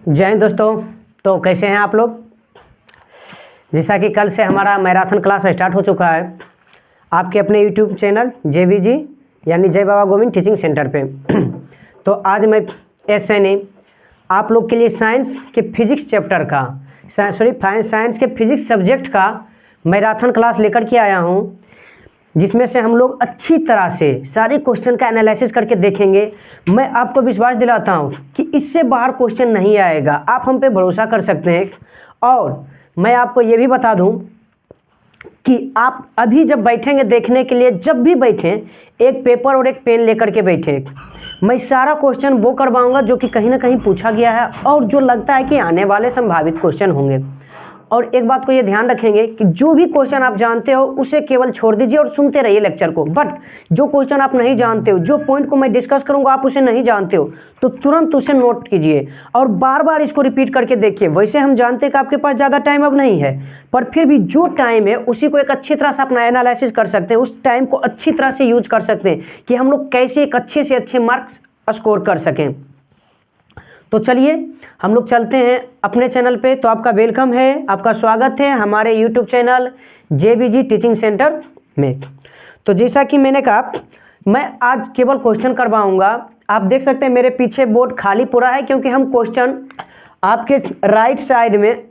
जय हिंद दोस्तों। तो कैसे हैं आप लोग। जैसा कि कल से हमारा मैराथन क्लास स्टार्ट हो चुका है आपके अपने यूट्यूब चैनल JBG यानी जय बाबा गोविंद टीचिंग सेंटर पे। तो आज मैं SNA आप लोग के लिए साइंस के फिजिक्स चैप्टर का साइंस के फिजिक्स सब्जेक्ट का मैराथन क्लास लेकर के आया हूँ, जिसमें से हम लोग अच्छी तरह से सारे क्वेश्चन का एनालिसिस करके देखेंगे। मैं आपको विश्वास दिलाता हूँ कि इससे बाहर क्वेश्चन नहीं आएगा, आप हम पे भरोसा कर सकते हैं। और मैं आपको ये भी बता दूँ कि आप अभी जब बैठेंगे देखने के लिए, जब भी बैठें एक पेपर और एक पेन लेकर के बैठे। मैं सारा क्वेश्चन वो करवाऊँगा जो कि कहीं ना कहीं पूछा गया है और जो लगता है कि आने वाले संभावित क्वेश्चन होंगे। और एक बात को ये ध्यान रखेंगे कि जो भी क्वेश्चन आप जानते हो उसे केवल छोड़ दीजिए और सुनते रहिए लेक्चर को। बट जो क्वेश्चन आप नहीं जानते हो, जो पॉइंट को मैं डिस्कस करूंगा आप उसे नहीं जानते हो, तो तुरंत उसे नोट कीजिए और बार बार इसको रिपीट करके देखिए। वैसे हम जानते हैं कि आपके पास ज़्यादा टाइम अब नहीं है, पर फिर भी जो टाइम है उसी को एक अच्छी तरह से अपना एनालिसिस कर सकते हैं, उस टाइम को अच्छी तरह से यूज कर सकते हैं कि हम लोग कैसे एक अच्छे से अच्छे मार्क्स स्कोर कर सकें। तो चलिए हम लोग चलते हैं अपने चैनल पे। तो आपका वेलकम है, आपका स्वागत है हमारे YouTube channel JBG teaching centre में। तो जैसा कि मैंने कहा, मैं आज केवल क्वेश्चन करवाऊंगा। आप देख सकते हैं मेरे पीछे बोर्ड खाली पूरा है, क्योंकि हम क्वेश्चन आपके राइट साइड में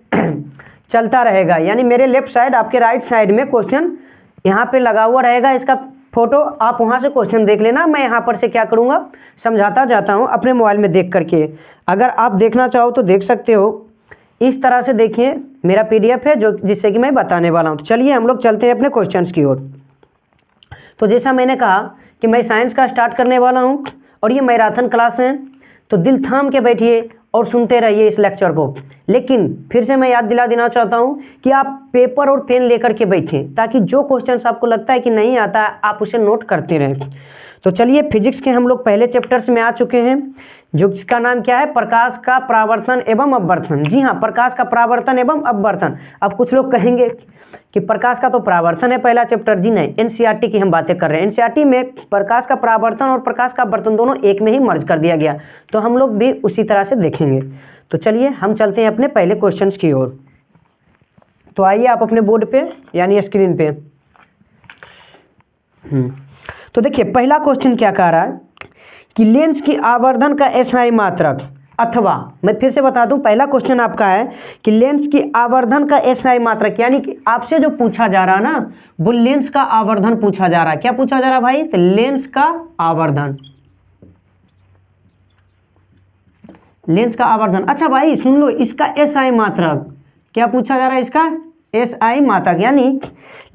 चलता रहेगा, यानी मेरे लेफ्ट साइड आपके राइट साइड में क्वेश्चन यहाँ पे लगा हुआ रहेगा। इसका फोटो आप वहाँ से क्वेश्चन देख लेना, मैं यहाँ पर से क्या करूँगा समझाता जाता हूँ अपने मोबाइल में देख करके। अगर आप देखना चाहो तो देख सकते हो, इस तरह से देखिए मेरा PDF है जो जिससे कि मैं बताने वाला हूँ। तो चलिए हम लोग चलते हैं अपने क्वेश्चंस की ओर। तो जैसा मैंने कहा कि मैं साइंस का स्टार्ट करने वाला हूँ और ये मैराथन क्लास है, तो दिल थाम के बैठिए और सुनते रहिए इस लेक्चर को। लेकिन फिर से मैं याद दिला देना चाहता हूँ कि आप पेपर और पेन लेकर के बैठें, ताकि जो क्वेश्चन आपको लगता है कि नहीं आता है आप उसे नोट करते रहें। तो चलिए फिजिक्स के हम लोग पहले चैप्टर्स में आ चुके हैं, जो जिसका नाम क्या है, प्रकाश का परावर्तन एवं अपवर्तन। जी हाँ, प्रकाश का परावर्तन एवं अपवर्तन। अब कुछ लोग कहेंगे कि प्रकाश का तो परावर्तन है पहला चैप्टर। जी नहीं, NCERT की हम बातें कर रहे हैं। NCERT में प्रकाश का परावर्तन और प्रकाश का अपवर्तन दोनों एक में ही मर्ज कर दिया गया, तो हम लोग भी उसी तरह से देखेंगे। तो चलिए हम चलते हैं अपने पहले क्वेश्चन की ओर। तो आइए आप अपने बोर्ड पे यानी स्क्रीन पे। तो देखिए पहला क्वेश्चन क्या कह रहा है कि लेंस की आवर्धन का SI मात्रक, अथवा मैं फिर से बता दूं, पहला क्वेश्चन आपका है कि लेंस की आवर्धन का SI मात्रक, यानी कि आपसे जो पूछा जा रहा है ना, वो लेंस का आवर्धन पूछा जा रहा है। क्या पूछा जा रहा है भाई? तो लेंस का आवर्धन, लेंस का आवर्धन। अच्छा भाई सुन लो, इसका SI मात्रक क्या पूछा जा रहा है? इसका SI मात्रक, यानी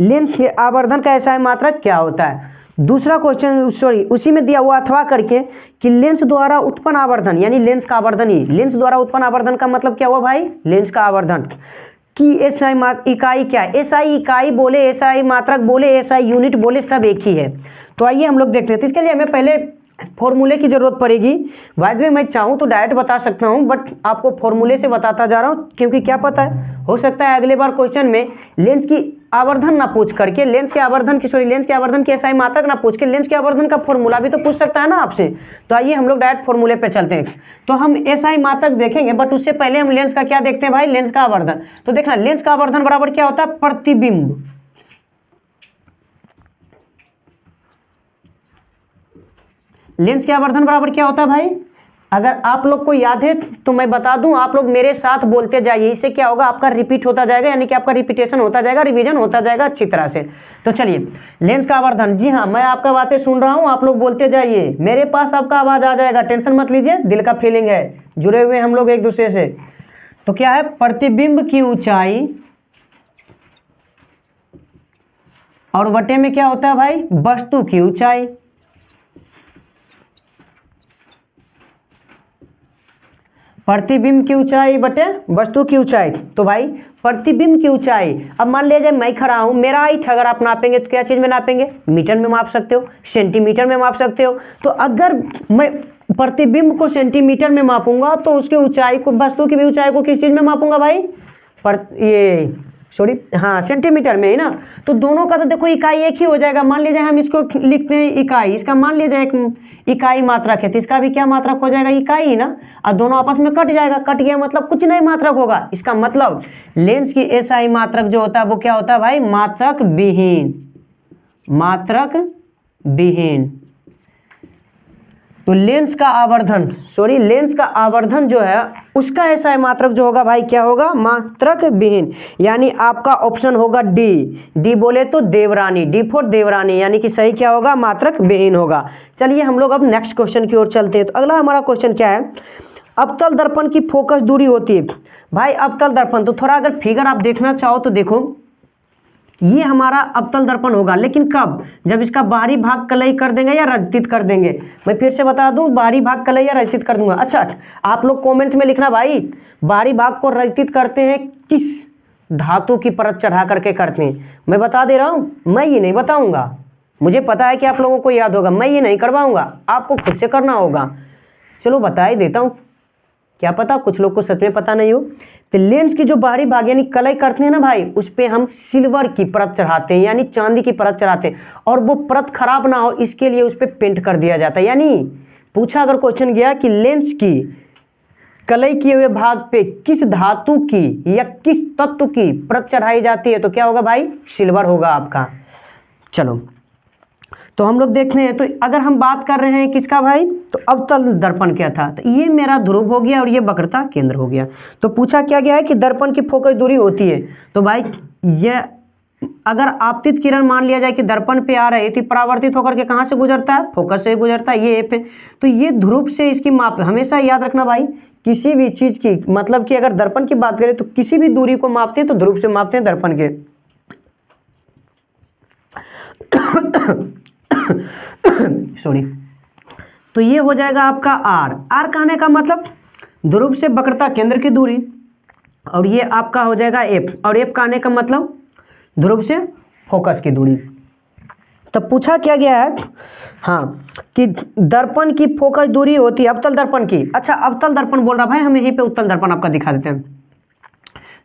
लेंस के आवर्धन का SI मात्रक क्या होता है। दूसरा क्वेश्चन उसी में दिया हुआ अथवा करके कि लेंस द्वारा उत्पन्न आवर्धन, यानी लेंस का आवर्धन ही, लेंस द्वारा उत्पन्न आवर्धन का मतलब क्या हुआ भाई? लेंस का आवर्धन की SI इकाई क्या है? SI इकाई बोले, SI मात्रक बोले, SI यूनिट बोले, सब एक ही है। तो आइए हम लोग देखते हैं। तो इसके लिए हमें पहले फॉर्मूले की जरूरत पड़ेगी। बाद में मैं चाहूँ तो डायरेक्ट बता सकता हूँ, बट आपको फॉर्मूले से बताता जा रहा हूँ, क्योंकि क्या पता है, हो सकता है अगले बार क्वेश्चन में लेंस की आवर्धन ना पूछ करके, लेंस के आवर्धन की SI मात्रक ना पूछ के लेंस के आवर्धन का फॉर्मूला भी तो पूछ सकता है ना आपसे। तो आइए हम लोग डायरेक्ट फॉर्मूले पे चलते हैं। तो हम SI मात्रक देखेंगे, बट उससे पहले हम लेंस का क्या देखते हैं भाई? लेंस का आवर्धन। तो देखना, लेंस का आवर्धन बराबर क्या होता है? प्रतिबिंब। लेंस के आवर्धन बराबर क्या होता है भाई? अगर आप लोग को याद है तो मैं बता दूं, आप लोग मेरे साथ बोलते जाइए। इससे क्या होगा, आपका रिपीट होता जाएगा, यानी कि आपका रिपीटेशन होता जाएगा, रिवीजन होता जाएगा अच्छी तरह से। तो चलिए लेंस का आवर्धन, जी हाँ मैं आपका बातें सुन रहा हूं, आप लोग बोलते जाइए, मेरे पास आपका आवाज आ जाएगा, टेंशन मत लीजिए, दिल का फीलिंग है, जुड़े हुए हम लोग एक दूसरे से। तो क्या है? प्रतिबिंब की ऊंचाई और बटे में क्या होता है भाई? वस्तु की ऊंचाई। प्रतिबिंब की ऊंचाई बटे वस्तु की ऊंचाई। तो भाई प्रतिबिंब की ऊंचाई, अब मान लीजिए मैं खड़ा हूं, मेरा हाइट अगर आप नापेंगे तो क्या चीज में नापेंगे? मीटर में माप सकते हो, सेंटीमीटर में माप सकते हो। तो अगर मैं प्रतिबिंब को सेंटीमीटर में मापूंगा तो उसकी ऊंचाई को, वस्तु की भी ऊंचाई को किस चीज में मापूंगा भाई? ये सॉरी हाँ सेंटीमीटर में ही ना, तो दोनों का तो देखो इकाई एक ही हो जाएगा। मान लीजिए हम इसको लिखते हैं इकाई, इसका मान लीजिए एक इकाई मात्रक है, तो इसका भी क्या मात्रक हो जाएगा, इकाई ही ना, और दोनों आपस में कट जाएगा, कट गया मतलब कुछ नहीं मात्रक होगा। इसका मतलब लेंस की एसआई मात्रक जो होता है वो क्या होता है भाई, मात्रक विहीन, मात्रक विहीन। तो लेंस का आवर्धन, सॉरी लेंस का आवर्धन जो है उसका एसआई मात्रक जो होगा भाई क्या होगा, मात्रक विहीन। यानी आपका ऑप्शन होगा डी, डी बोले तो देवरानी, डी फॉर देवरानी, यानी कि सही क्या होगा, मात्रक विहीन होगा। चलिए हम लोग अब नेक्स्ट क्वेश्चन की ओर चलते हैं। तो अगला हमारा क्वेश्चन क्या है, अवतल दर्पण की फोकस दूरी होती है भाई, अवतल दर्पण। तो थोड़ा अगर फिगर आप देखना चाहो तो देखो, ये हमारा अवतल दर्पण होगा, लेकिन कब, जब इसका बाहरी भाग कलई कर देंगे या रचित कर देंगे। मैं फिर से बता दूं, बाहरी भाग कलई या रचित कर दूंगा। अच्छा आप लोग कमेंट में लिखना भाई, बाहरी भाग को रचित करते हैं किस धातु की परत चढ़ा करके करते हैं। मैं बता दे रहा हूं, मैं ये नहीं बताऊंगा, मुझे पता है कि आप लोगों को याद होगा, मैं ये नहीं करवाऊंगा, आपको खुद से करना होगा। चलो बता ही देता हूँ, क्या पता कुछ लोग को सच में पता नहीं हो। तो लेंस की जो बाहरी भाग यानी कलई करते हैं ना भाई, उस पर हम सिल्वर की परत चढ़ाते हैं, यानी चांदी की परत चढ़ाते हैं, और वो परत खराब ना हो इसके लिए उस पर पेंट कर दिया जाता है। यानी पूछा अगर क्वेश्चन गया कि लेंस की कलई किए हुए भाग पे किस धातु की या किस तत्व की परत चढ़ाई जाती है, तो क्या होगा भाई, सिल्वर होगा आपका। चलो तो हम लोग देखते हैं, तो अगर हम बात कर रहे हैं किसका भाई, तो अवतल दर्पण क्या था, तो ये मेरा ध्रुव हो गया और ये वक्रता केंद्र हो गया। तो पूछा क्या गया है कि दर्पण की फोकस दूरी होती है, तो भाई ये अगर आपतित किरण मान लिया जाए कि दर्पण पे आ रही थी, परावर्तित होकर के कहाँ से गुजरता है, फोकस से गुजरता है, ये एफ है। तो ये ध्रुव से इसकी माप, हमेशा याद रखना भाई, किसी भी चीज की मतलब कि अगर दर्पण की बात करें तो किसी भी दूरी को मापते हैं तो ध्रुव से मापते हैं दर्पण के। सॉरी, तो ये हो जाएगा आपका आर, आर कहने का मतलब ध्रुव से वक्रता केंद्र की दूरी, और ये आपका हो जाएगा एफ, और एफ कहने का मतलब ध्रुव से फोकस की दूरी। तो पूछा क्या गया है, हाँ कि दर्पण की फोकस दूरी होती है अवतल दर्पण की। अच्छा अवतल दर्पण बोल रहा भाई, हम यहीं पे उत्तल दर्पण आपका दिखा देते हैं।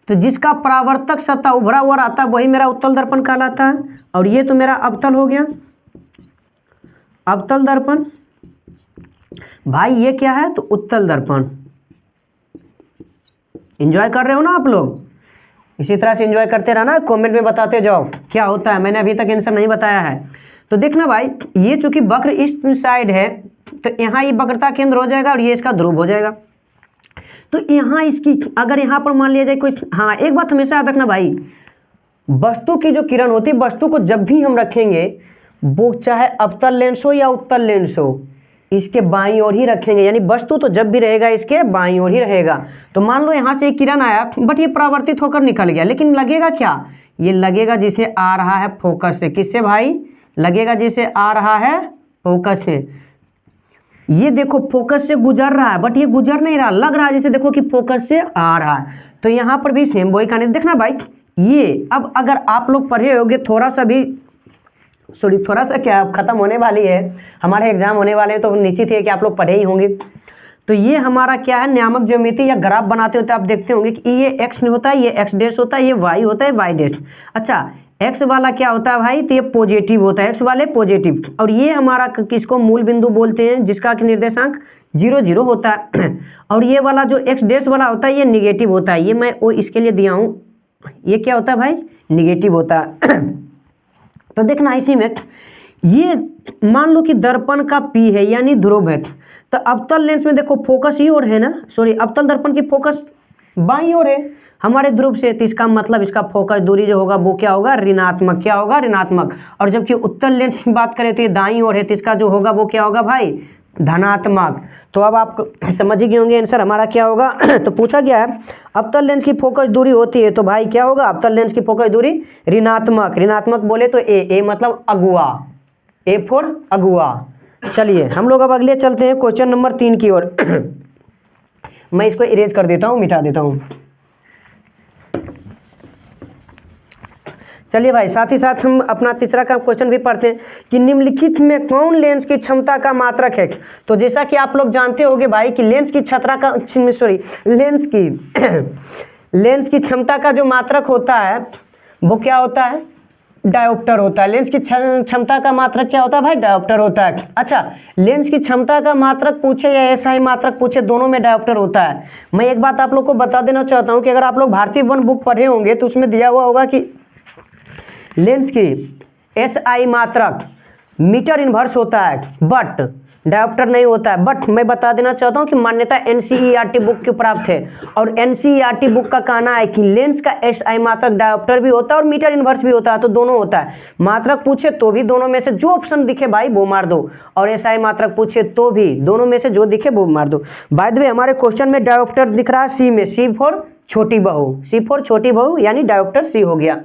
तो जिसका परावर्तक सतह उभरा हुआ रहता है वही मेरा उत्तल दर्पण कहलाता है, और ये तो मेरा अवतल हो गया, अवतल दर्पण। भाई ये क्या है, तो उत्तल दर्पण। एंजॉय कर रहे हो ना आप लोग, इसी तरह से एंजॉय करते रहना, कमेंट में बताते जाओ क्या होता है, मैंने अभी तक आंसर नहीं बताया है। तो देखना भाई, ये चूंकि वक्र इस साइड है तो यहाँ ये वक्रता केंद्र हो जाएगा और ये इसका ध्रुव हो जाएगा। तो यहाँ इसकी अगर यहाँ पर मान लिया जाए कोई, हाँ एक बात हमेशा याद रखना भाई, वस्तु की जो किरण होती है, वस्तु को जब भी हम रखेंगे वो चाहे अवतल लेंस हो या उत्तल लेंस हो, इसके बाईं ओर ही रखेंगे, यानी वस्तु तो जब भी रहेगा इसके बाईं ओर ही रहेगा। तो मान लो यहाँ से एक किरण आया बट ये परावर्तित होकर निकल गया, लेकिन लगेगा क्या, ये लगेगा जिसे आ रहा है फोकस से। किससे भाई, लगेगा जिसे आ रहा है फोकस से। ये देखो फोकस से गुजर रहा है बट ये गुजर नहीं रहा, लग रहा है जैसे देखो कि फोकस से आ रहा है। तो यहाँ पर भी सेम वही कहानी देखना भाई। ये अब अगर आप लोग पढ़े होगे थोड़ा सा भी, सॉरी थोड़ा सा क्या, खत्म होने वाली है, हमारे एग्जाम होने वाले हैं, तो निश्चित है कि आप लोग पढ़े ही होंगे। तो ये हमारा क्या है, नियामक ज्यामिति या ग्राफ बनाते होते आप देखते होंगे कि ये एक्स होता है, ये एक्स डैश होता है, ये वाई होता है, वाई डैश। अच्छा एक्स वाला क्या होता है भाई, तो ये पॉजिटिव होता है, एक्स वाले पॉजिटिव, और ये हमारा किसको मूल बिंदु बोलते हैं जिसका कि निर्देशांक 0 0 होता है। और ये वाला जो एक्स डैश वाला होता है ये निगेटिव होता है, ये मैं वो इसके लिए दिया हूँ, ये क्या होता है भाई, निगेटिव होता है। तो देखना इसी में, ये मान लो कि दर्पण का पी है यानी ध्रुव है, तो अवतल लेंस में देखो फोकस ही ओर है ना, सॉरी अवतल दर्पण की फोकस बाईं ओर है हमारे ध्रुव से, तो इसका मतलब इसका फोकस दूरी जो होगा वो क्या होगा, ऋणात्मक। क्या होगा, ऋणात्मक। और जबकि उत्तल लेंस की बात करें तो ये दाईं ओर है, तो इसका जो होगा वो क्या होगा भाई, धनात्मक। तो अब आप समझ ही गए होंगे आंसर हमारा क्या होगा। तो पूछा गया है अवतल लेंस की फोकस दूरी होती है, तो भाई क्या होगा, अवतल लेंस की फोकस दूरी ऋणात्मक। ऋणात्मक बोले तो ए मतलब अगुआ, ए फॉर अगुआ। चलिए हम लोग अब अगले चलते हैं क्वेश्चन नंबर 3 की ओर। मैं इसको इरेज कर देता हूँ, मिटा देता हूँ। चलिए भाई, साथ ही साथ हम अपना तीसरा का क्वेश्चन भी पढ़ते हैं कि निम्नलिखित में कौन लेंस की क्षमता का मात्रक है। तो जैसा कि आप लोग जानते होंगे भाई कि लेंस की क्षमता का, सॉरी लेंस की लेंस की क्षमता का जो मात्रक होता है वो क्या होता है, डायोप्टर होता है। लेंस की क्षमता का मात्रक क्या होता है भाई, डायोप्टर होता है। अच्छा, लेंस की क्षमता का मात्रक पूछे या एसआई मात्रक पूछे, दोनों में डायोप्टर होता है। मैं एक बात आप लोग को बता देना चाहता हूं कि अगर आप लोग भारतीय वन बुक पढ़े होंगे तो उसमें दिया हुआ होगा कि लेंस की एसआई मात्रक मीटर इनवर्स होता है बट डायोप्टर नहीं होता है। बट मैं बता देना चाहता हूं कि मान्यता एनसीईआरटी बुक के प्राप्त है और एनसीईआरटी बुक का कहना है कि लेंस का एसआई मात्रक डायोप्टर भी होता है और मीटर इनवर्स भी होता है, तो दोनों होता है। मात्रक पूछे तो भी दोनों में से जो ऑप्शन दिखे भाई वो मार दो, और एसआई मात्रक पूछे तो भी दोनों में से जो दिखे वो मार दो। बाय द वे हमारे क्वेश्चन में डायोप्टर दिख रहा है सी में, सी फॉर छोटी बहू, सी फॉर छोटी बहू यानी डायोप्टर सी हो गया।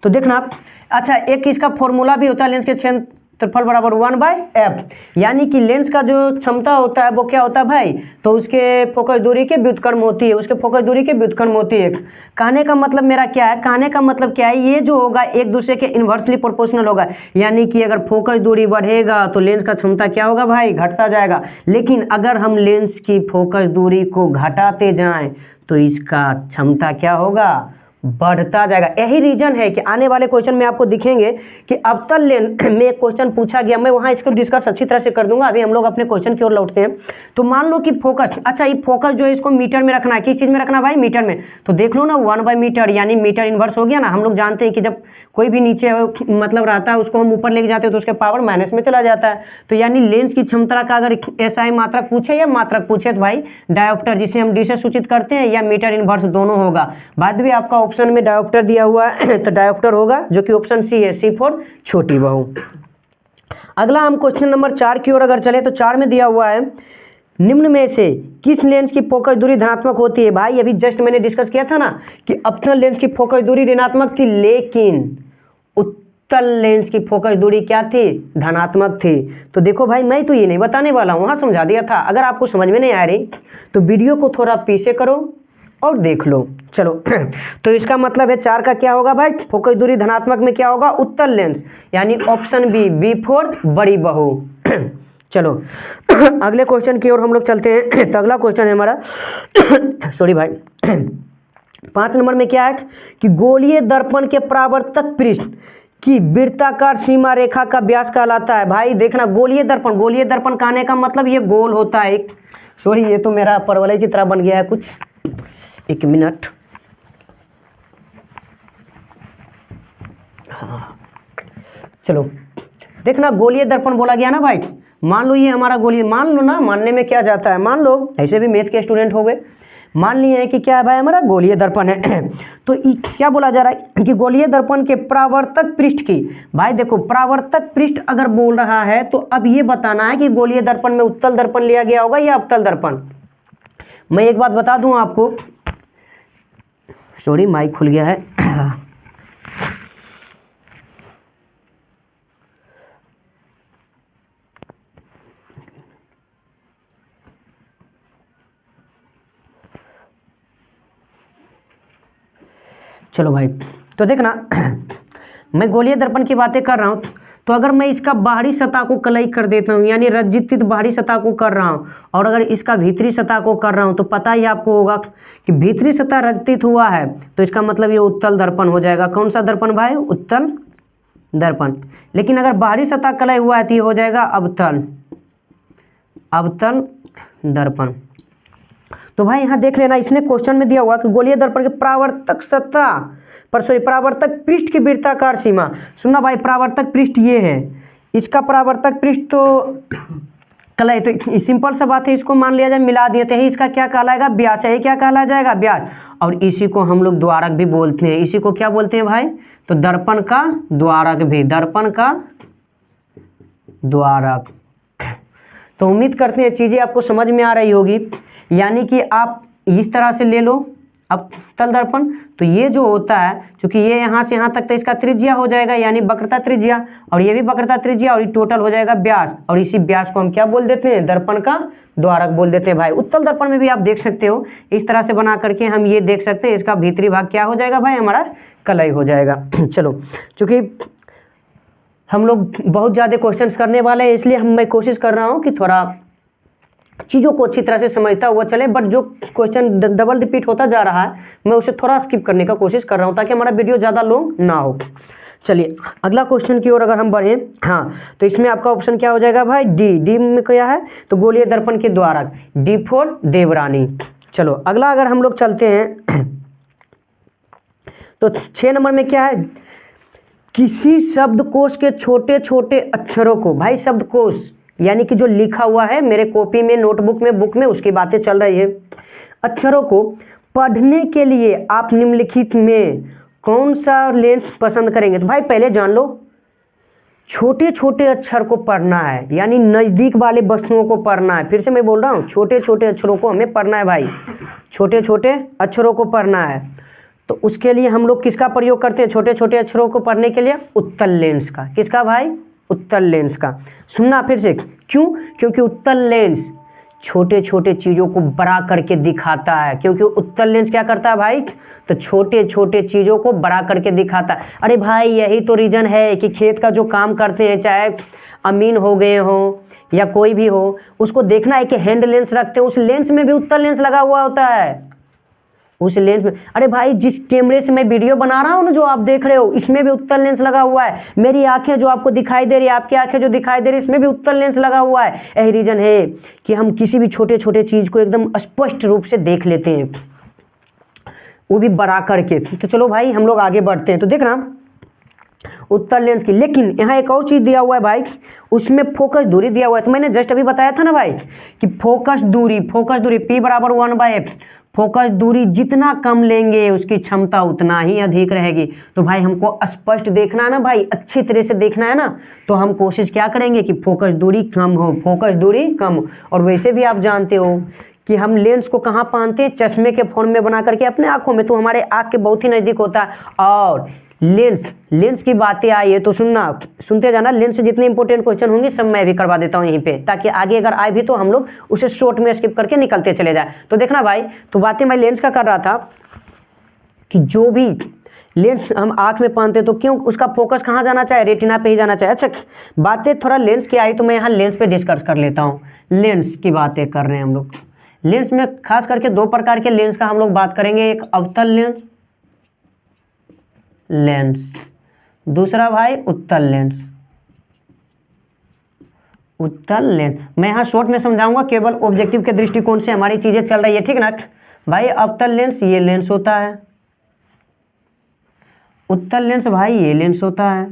तो देखना आप, अच्छा एक इसका फॉर्मूला भी होता है लेंस के क्षेत्रफल बराबर 1/f, यानी कि लेंस का जो क्षमता होता है वो क्या होता है भाई, तो उसके फोकस दूरी के व्युत्क्रम होती है, उसके फोकस दूरी के व्युत्क्रम होती है। कहने का मतलब मेरा क्या है, कहने का मतलब क्या है, ये जो होगा एक दूसरे के इन्वर्सली प्रोपोर्शनल होगा, यानी कि अगर फोकस दूरी बढ़ेगा तो लेंस का क्षमता क्या होगा भाई, घटता जाएगा। लेकिन अगर हम लेंस की फोकस दूरी को घटाते जाएं तो इसका क्षमता क्या होगा, बढ़ता जाएगा। यही रीजन है कि आने वाले क्वेश्चन में आपको दिखेंगे कि अवतल लेंस में एक क्वेश्चन पूछा गया, मैं वहां इसको डिस्कस अच्छी तरह से कर दूंगा। अभी हम लोग अपने क्वेश्चन की ओर लौटते हैं। तो मान लो कि फोकस, अच्छा ये फोकस जो है इसको मीटर में रखना है, किस चीज में रखना है भाई, मीटर में। तो देख लो ना 1/मीटर यानी मीटर इनवर्स हो गया ना। हम लोग जानते हैं कि जब कोई भी नीचे मतलब रहता है उसको हम ऊपर लेके जाते हैं तो उसके पावर माइनस में चला जाता है। तो यानी लेंस की क्षमता का अगर एसआई मात्रक पूछे या मात्रक पूछे तो भाई डायोप्टर, जिसे हम डी से सूचित करते हैं, या मीटर इनवर्स दोनों होगा। बाद में आपका ऑप्शन में डायोप्टर दिया हुआ है तो डायोप्टर होगा, जो कि ऑप्शन सी है, सी फॉर छोटी बहू। अगला हम क्वेश्चन नंबर 4 की ओर अगर चले तो 4 में दिया हुआ है निम्न में से किस लेंस की फोकस दूरी धनात्मक होती है। भाई अभी जस्ट मैंने डिस्कस किया था ना कि अपतल लेंस की फोकस दूरी ऋणात्मक थी, लेकिन उत्तल लेंस की फोकस दूरी क्या थी, धनात्मक थी। तो देखो भाई मैं तो ये नहीं बताने वाला हूँ, वहाँ समझा दिया था। अगर आपको समझ में नहीं आ रही तो वीडियो को थोड़ा पीछे करो और देख लो। चलो तो इसका मतलब है 4 का क्या होगा भाई, फोकस दूरी धनात्मक में क्या होगा, उत्तल लेंस, यानी ऑप्शन बी, बी फॉर बड़ी बहू। चलो अगले क्वेश्चन की ओर हम लोग चलते हैं। तो अगला क्वेश्चन है हमारा सॉरी भाई 5 नंबर में क्या है कि गोलीय दर्पण के परावर्तक पृष्ठ की वृत्ताकार सीमा रेखा का व्यास कहलाता है। भाई देखना, गोलीय दर्पण, गोलीय दर्पण कहने का मतलब ये गोल होता है। सॉरी ये तो मेरा परवलय की तरह बन गया है कुछ, एक मिनट। हाँ चलो देखना, गोलीय दर्पण बोला गया ना भाई। मान लो ये हमारा गोलीय, मान लो ना, मानने में क्या जाता है, मान लो ऐसे भी मैथ के स्टूडेंट हो गए, मान लिए है कि क्या है भाई हमारा गोलीय दर्पण है। तो क्या बोला जा रहा है कि गोलीय दर्पण के परावर्तक पृष्ठ की, भाई देखो परावर्तक पृष्ठ अगर बोल रहा है तो अब ये बताना है कि गोलीय दर्पण में उत्तल दर्पण लिया गया होगा या अवतल दर्पण। मैं एक बात बता दूं आपको, सॉरी माइक खुल गया है। चलो भाई तो देखना मैं गोलीय दर्पण की बातें कर रहा हूँ, तो अगर मैं इसका बाहरी सतह को कलई कर देता हूँ, यानी रज्जित बाहरी सतह को कर रहा हूँ, और अगर इसका भीतरी सतह को कर रहा हूँ, तो पता ही आपको होगा कि भीतरी सतह रज्जित हुआ है तो इसका मतलब ये उत्तल दर्पण हो जाएगा। कौन सा दर्पण भाई, उत्तल दर्पण। लेकिन अगर बाहरी सतह कलई हुआ है तो ये हो जाएगा अवतल, अवतल दर्पण। तो भाई यहाँ देख लेना, इसने क्वेश्चन में दिया हुआ कि गोलीय दर्पण के परावर्तक सतह पर, सॉरी परावर्तक पृष्ठ की वृत्ताकार सीमा। सुनना भाई, परावर्तक पृष्ठ ये है, इसका परावर्तक पृष्ठ तो कलई, तो सिंपल सा बात है, इसको मान लिया जाए मिला देते हैं, इसका क्या कहलाएगा, व्यास है। क्या कहला जाएगा, व्यास। और इसी को हम लोग द्वारक भी बोलते हैं। इसी को क्या बोलते हैं भाई, तो दर्पण का द्वारक भी, दर्पण का द्वारक। तो उम्मीद करते हैं चीजें आपको समझ में आ रही होगी, यानी कि आप इस तरह से ले लो अवतल दर्पण। तो ये जो होता है, क्योंकि ये यहाँ से यहाँ तक तो इसका त्रिज्या हो जाएगा, यानी वक्रता त्रिज्या, और ये भी वक्रता त्रिज्या, और ये टोटल हो जाएगा व्यास। और इसी व्यास को हम क्या बोल देते हैं, दर्पण का द्वारक बोल देते हैं भाई। उत्तल दर्पण में भी आप देख सकते हो, इस तरह से बना करके हम ये देख सकते हैं, इसका भीतरी भाग क्या हो जाएगा भाई, हमारा कलई हो जाएगा। चलो चूंकि हम लोग बहुत ज़्यादा क्वेश्चंस करने वाले हैं, इसलिए मैं कोशिश कर रहा हूँ कि थोड़ा चीज़ों को अच्छी तरह से समझता हुआ चले। बट जो क्वेश्चन डबल रिपीट होता जा रहा है मैं उसे थोड़ा स्किप करने का कोशिश कर रहा हूँ ताकि हमारा वीडियो ज़्यादा लॉन्ग ना हो। चलिए अगला क्वेश्चन की ओर अगर हम बढ़ें, हाँ, तो इसमें आपका ऑप्शन क्या हो जाएगा भाई, डी में क्या है, तो गोलीय दर्पण के द्वारा, डी फॉर देवरानी। चलो अगला अगर हम लोग चलते हैं तो 6 नंबर में क्या है, किसी शब्दकोश के छोटे छोटे अक्षरों को, भाई शब्दकोश यानी कि जो लिखा हुआ है मेरे कॉपी में, नोटबुक में, बुक में, उसकी बातें चल रही है। अक्षरों को पढ़ने के लिए आप निम्नलिखित में कौन सा लेंस पसंद करेंगे। तो भाई पहले जान लो, छोटे छोटे अक्षर को पढ़ना है यानी नज़दीक वाले वस्तुओं को पढ़ना है। फिर से मैं बोल रहा हूँ, छोटे छोटे अक्षरों को हमें पढ़ना है भाई, छोटे छोटे अक्षरों को पढ़ना है। तो उसके लिए हम लोग किसका प्रयोग करते हैं छोटे छोटे अक्षरों को पढ़ने के लिए, उत्तल लेंस का। किसका भाई, उत्तल लेंस का। सुनना फिर से, क्यों, क्योंकि उत्तल लेंस छोटे छोटे चीज़ों को बड़ा करके दिखाता है। क्योंकि उत्तल लेंस क्या करता है भाई, तो छोटे छोटे चीज़ों को बड़ा करके दिखाता है। अरे भाई यही तो रीज़न है कि खेत का जो काम करते हैं, चाहे अमीन हो गए हो या कोई भी हो, उसको देखना है कि हैंड लेंस रखते हैं, उस लेंस में भी उत्तल लेंस लगा हुआ होता है, उस लेंस में। अरे भाई जिस कैमरे से मैं वीडियो बना रहा हूँ ना, जो आप देख रहे हो, इसमें भी उत्तल लेंस लगा हुआ है। मेरी आंखें जो आपको दिखाई दे रही है, आपकी आंखें जो दिखाई दे रही है, इसमें भी उत्तल लेंस लगा हुआ है। यही रीजन है कि हम किसी भी छोटे छोटे चीज को एकदम स्पष्ट रूप से देख लेते हैं, वो भी बड़ा करके। तो चलो भाई हम लोग आगे बढ़ते हैं। तो देखना उत्तल लेंस की, लेकिन यहाँ एक और चीज दिया हुआ है भाई, उसमें फोकस दूरी दिया हुआ है। तो मैंने जस्ट अभी बताया था ना भाई कि फोकस दूरी P बराबर 1/f, फोकस दूरी जितना कम लेंगे उसकी क्षमता उतना ही अधिक रहेगी। तो भाई हमको स्पष्ट देखना है ना भाई, अच्छी तरह से देखना है ना, तो हम कोशिश क्या करेंगे कि फोकस दूरी कम हो, फोकस दूरी कम। और वैसे भी आप जानते हो कि हम लेंस को कहाँ पहनते हैं, चश्मे के फॉर्म में बना करके अपने आंखों में, तो हमारे आँख के बहुत ही नज़दीक होता है। और लेंस की बातें आई है तो सुनते जाना, लेंस से जितने इंपॉर्टेंट क्वेश्चन होंगे सब मैं भी करवा देता हूँ यहीं पे, ताकि आगे अगर आए भी तो हम लोग उसे शॉर्ट में स्किप करके निकलते चले जाए। तो देखना भाई, तो बातें मैं लेंस का कर रहा था कि जो भी लेंस हम आँख में पहनते तो क्यों उसका फोकस कहाँ जाना चाहिए, रेटिना पे ही जाना चाहिए। अच्छा बातें थोड़ा लेंस की आई तो मैं यहाँ लेंस पे डिस्कस कर लेता हूँ। लेंस की बातें कर रहे हैं हम लोग। लेंस में खास करके 2 प्रकार के लेंस का हम लोग बात करेंगे, एक अवतल लेंस, दूसरा भाई उत्तल लेंस। उत्तल लेंस मैं यहाँ शॉर्ट में समझाऊंगा, केवल ऑब्जेक्टिव के दृष्टिकोण से हमारी चीजें चल रही है, ठीक ना भाई। अवतल लेंस ये लेंस होता है, उत्तल लेंस भाई ये लेंस होता है।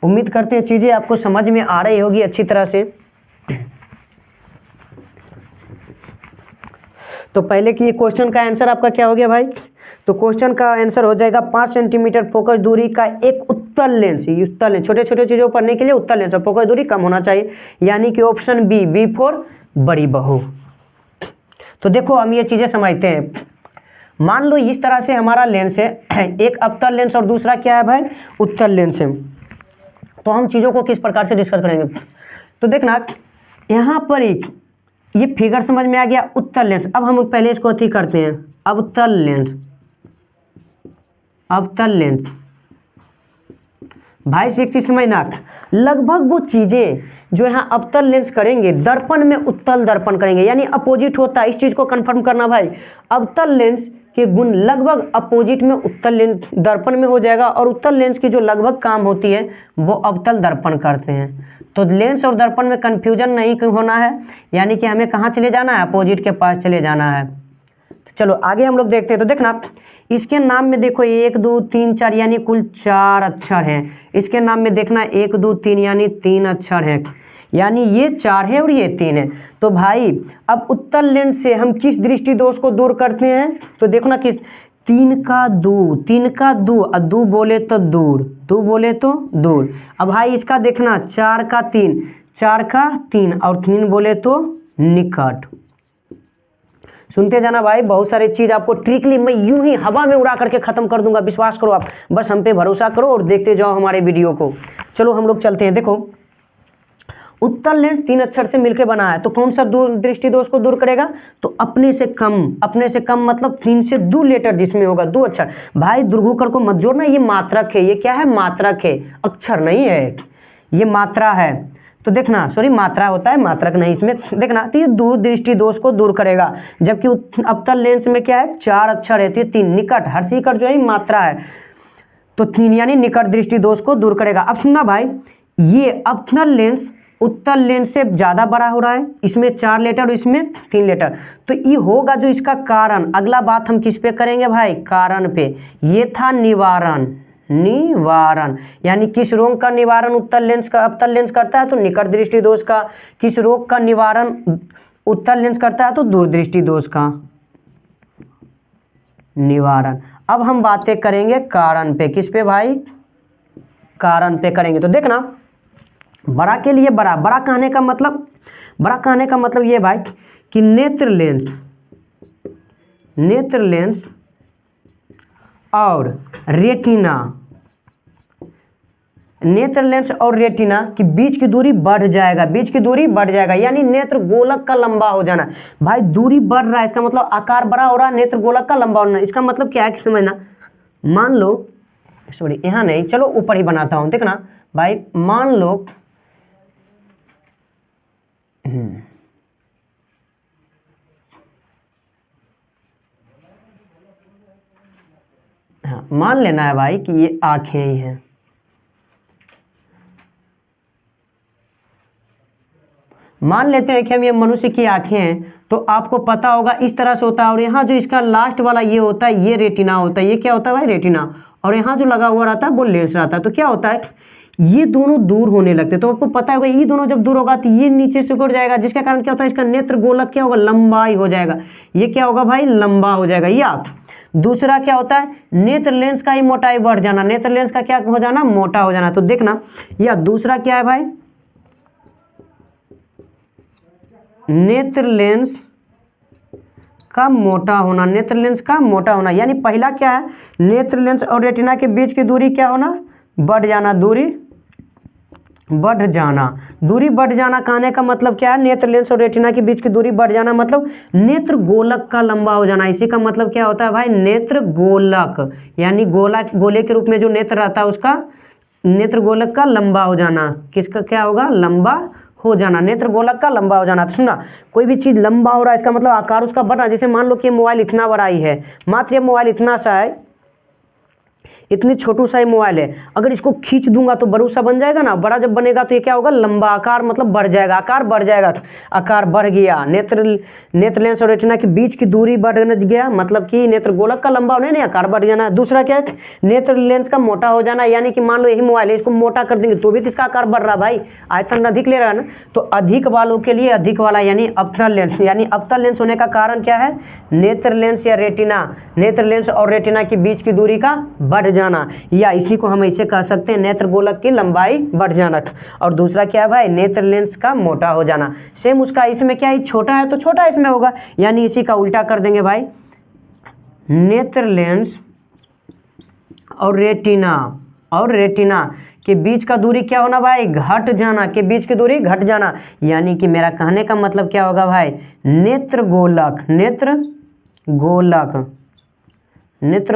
उम्मीद करते हैं चीजें आपको समझ में आ रही होगी अच्छी तरह से। तो पहले की क्वेश्चन का आंसर आपका क्या हो गया भाई, तो क्वेश्चन का आंसर हो जाएगा 5 सेंटीमीटर फोकस दूरी का एक उत्तल लेंस। उत्तल लेंस छोटे छोटे चीज़ों को पढ़ने के लिए उत्तल लेंस और फोकस दूरी कम होना चाहिए, यानी कि ऑप्शन बी फॉर बड़ी बहू। तो देखो हम ये चीज़ें समझते हैं। मान लो इस तरह से हमारा लेंस है, एक अवतल लेंस और दूसरा क्या है भाई, उत्तल लेंस है। तो हम चीज़ों को किस प्रकार से डिस्कस करेंगे, तो देखना यहाँ पर एक ये फिगर समझ में आ गया, उत्तल लेंस। अब हम पहले इसको अथी करते हैं, अवतल लेंस। अवतल लेंस भाई से एक चीज समझना, लगभग वो चीजें जो यहाँ अवतल लेंस करेंगे दर्पण में उत्तल दर्पण करेंगे, यानी अपोजिट होता है। इस चीज को कंफर्म करना भाई, अवतल लेंस के गुण लगभग अपोजिट में उत्तल लेंस दर्पण में हो जाएगा, और उत्तल लेंस की जो लगभग काम होती है वो अवतल दर्पण करते हैं। तो लेंस और दर्पण में कंफ्यूजन नहीं होना है, यानी कि हमें कहाँ चले जाना है, अपोजिट के पास चले जाना है। तो चलो आगे हम लोग देखते हैं। तो देखना इसके नाम में देखो 1 2 3 4 यानी कुल 4 अक्षर हैं। इसके नाम में देखना 1 2 3 यानी 3 अक्षर हैं, यानी ये 4 है और ये 3 है। तो भाई अब उत्तल लेंस से हम किस दृष्टि दोष को दूर करते हैं, तो देखो ना किस, 3 का 2 और 2 बोले तो दूर, 2 बोले तो दूर। अब भाई इसका देखना 4 का 3 और 3 बोले तो निकट। सुनते जाना भाई, बहुत सारी चीज आपको ट्रिकली मैं यूं ही हवा में उड़ा करके खत्म कर दूंगा, विश्वास करो आप, बस हम पे भरोसा करो और देखते जाओ हमारे वीडियो को। चलो हम लोग चलते हैं। देखो उत्तल लेंस 3 अक्षर से मिलकर बना है, तो कौन सा दृष्टि दोष को दूर करेगा, तो अपने से कम मतलब 3 से 2 लेटर जिसमें होगा 2 अक्षर। भाई दुर्घुकर को मत जोड़ना, ये मात्रक है, ये क्या है, मात्रक है, अक्षर नहीं है, ये मात्रा है। तो देखना सॉरी मात्रा होता है, मात्रक नहीं इसमें, देखना तो ये दूर दृष्टि दोष को दूर करेगा। जबकि अवतल लेंस में क्या है, 4 अक्षर है, तो ये 3 निकट, हर्षिकर जो है मात्रा है, तो 3 यानी निकट दृष्टि दोष को दूर करेगा। अब सुनना भाई, ये अवतल लेंस उत्तल लेंस से ज़्यादा बड़ा हो रहा है, इसमें 4 लेटर और इसमें 3 लेटर, तो ये होगा जो इसका कारण। अगला बात हम किस पे करेंगे भाई, कारण पे। ये था निवारण, निवारण यानी किस रोग का निवारण उत्तल लेंस का अवतल लेंस करता है, तो निकट दृष्टि दोष का। किस रोग का निवारण उत्तल लेंस करता है, तो दूरदृष्टि दोष का निवारण। अब हम बातें करेंगे कारण पे, किस पे भाई, कारण पे करेंगे। तो देखना बड़ा के लिए बड़ा, बड़ा कहने का मतलब, बड़ा कहने का मतलब ये भाई कि नेत्र लेंस, नेत्र लेंस और रेटिना, नेत्र लेंस और रेटिना के बीच की दूरी बढ़ जाएगा, बीच की दूरी बढ़ जाएगा, यानी नेत्र गोलक का लंबा हो जाना। भाई दूरी बढ़ रहा है, इसका मतलब आकार बड़ा हो रहा है, नेत्र गोलक का लंबा होना। इसका मतलब क्या है कि समझना, मान लो सॉरी यहाँ नहीं, चलो ऊपर ही बनाता हूँ। देखना भाई, मान लो हाँ, मान लेना है भाई कि ये आंखें ही हैं, मान लेते हैं कि हम ये मनुष्य की आंखें हैं, तो आपको पता होगा इस तरह से होता है, और यहाँ जो इसका लास्ट वाला ये होता है, ये रेटिना होता है। ये क्या होता है भाई, रेटिना, और यहाँ जो लगा हुआ रहता है वो लेंस रहता है। तो क्या होता है, ये दोनों दूर होने लगते हैं, तो आपको पता होगा ये दोनों जब दूर होगा तो ये नीचे से गिर जाएगा, जिसके कारण क्या होता है, इसका नेत्र गोलक क्या होगा, लंबाई हो जाएगा। ये क्या होगा भाई, लंबा हो जाएगा। या दूसरा क्या होता है, नेत्र लेंस का ही मोटाई बढ़ जाना, नेत्र लेंस का क्या हो जाना, मोटा हो जाना। तो देखना, या दूसरा क्या है भाई, नेत्र लेंस का मोटा होना, नेत्र लेंस का मोटा होना। यानी पहला क्या है, नेत्र लेंस और रेटिना के बीच की दूरी क्या होना, बढ़ जाना, दूरी बढ़ जाना। दूरी बढ़ जाना कहने का मतलब क्या है, नेत्र लेंस और रेटिना के बीच की दूरी बढ़ जाना मतलब नेत्र गोलक का लंबा हो जाना। इसी का मतलब क्या होता है भाई, नेत्र गोलक, यानी गोले के रूप में जो नेत्र रहता है उसका नेत्र गोलक का लंबा हो जाना। किसका क्या होगा, लंबा हो जाना, नेत्र गोलक का लंबा हो जाना। तो सुना, कोई भी चीज़ लंबा हो रहा है इसका मतलब आकार उसका बढ़ना। जैसे मान लो कि मोबाइल इतना बड़ा ही है, मात्र ये मोबाइल इतना सा है, इतनी छोटू सा ही मोबाइल है, अगर इसको खींच दूंगा तो बड़ू सा बन जाएगा ना। बड़ा जब बनेगा तो ये क्या होगा, लंबा, आकार मतलब बढ़ जाएगा, आकार बढ़ जाएगा, आकार बढ़ गया। नेत्र लेंस और रेटिना के बीच की दूरी बढ़ गया, मतलब कि नेत्र गोलक का लंबा होने, नहीं आकार बढ़ जाना। दूसरा क्या है, नेत्र लेंस का मोटा हो जाना, यानी कि मान लो यही मोबाइल है, इसको मोटा कर देंगे तो भी इसका आकार बढ़ रहा भाई, आयतन अधिक ले रहा है ना। तो अधिक वालों के लिए अधिक वाला यानी अवतल लेंस, यानी अवतल लेंस होने का कारण क्या है, नेत्र लेंस या रेटिना, नेत्र लेंस और रेटिना के बीच की दूरी का बढ़ जाना, या इसी को हम ऐसे कह सकते हैं नेत्र गोलक की लंबाई बढ़ जाना। और दूसरा क्या है भाई, नेत्र लेंस का मोटा हो जाना। सेम उसका इसमें क्या है, छोटा है तो छोटा इसमें होगा, यानी इसी का उल्टा कर देंगे भाई, नेत्र लेंस और रेटिना के बीच का दूरी क्या होना भाई, घट जाना, के बीच की दूरी घट जाना। यानी कि मेरा कहने का मतलब क्या होगा भाई, नेत्र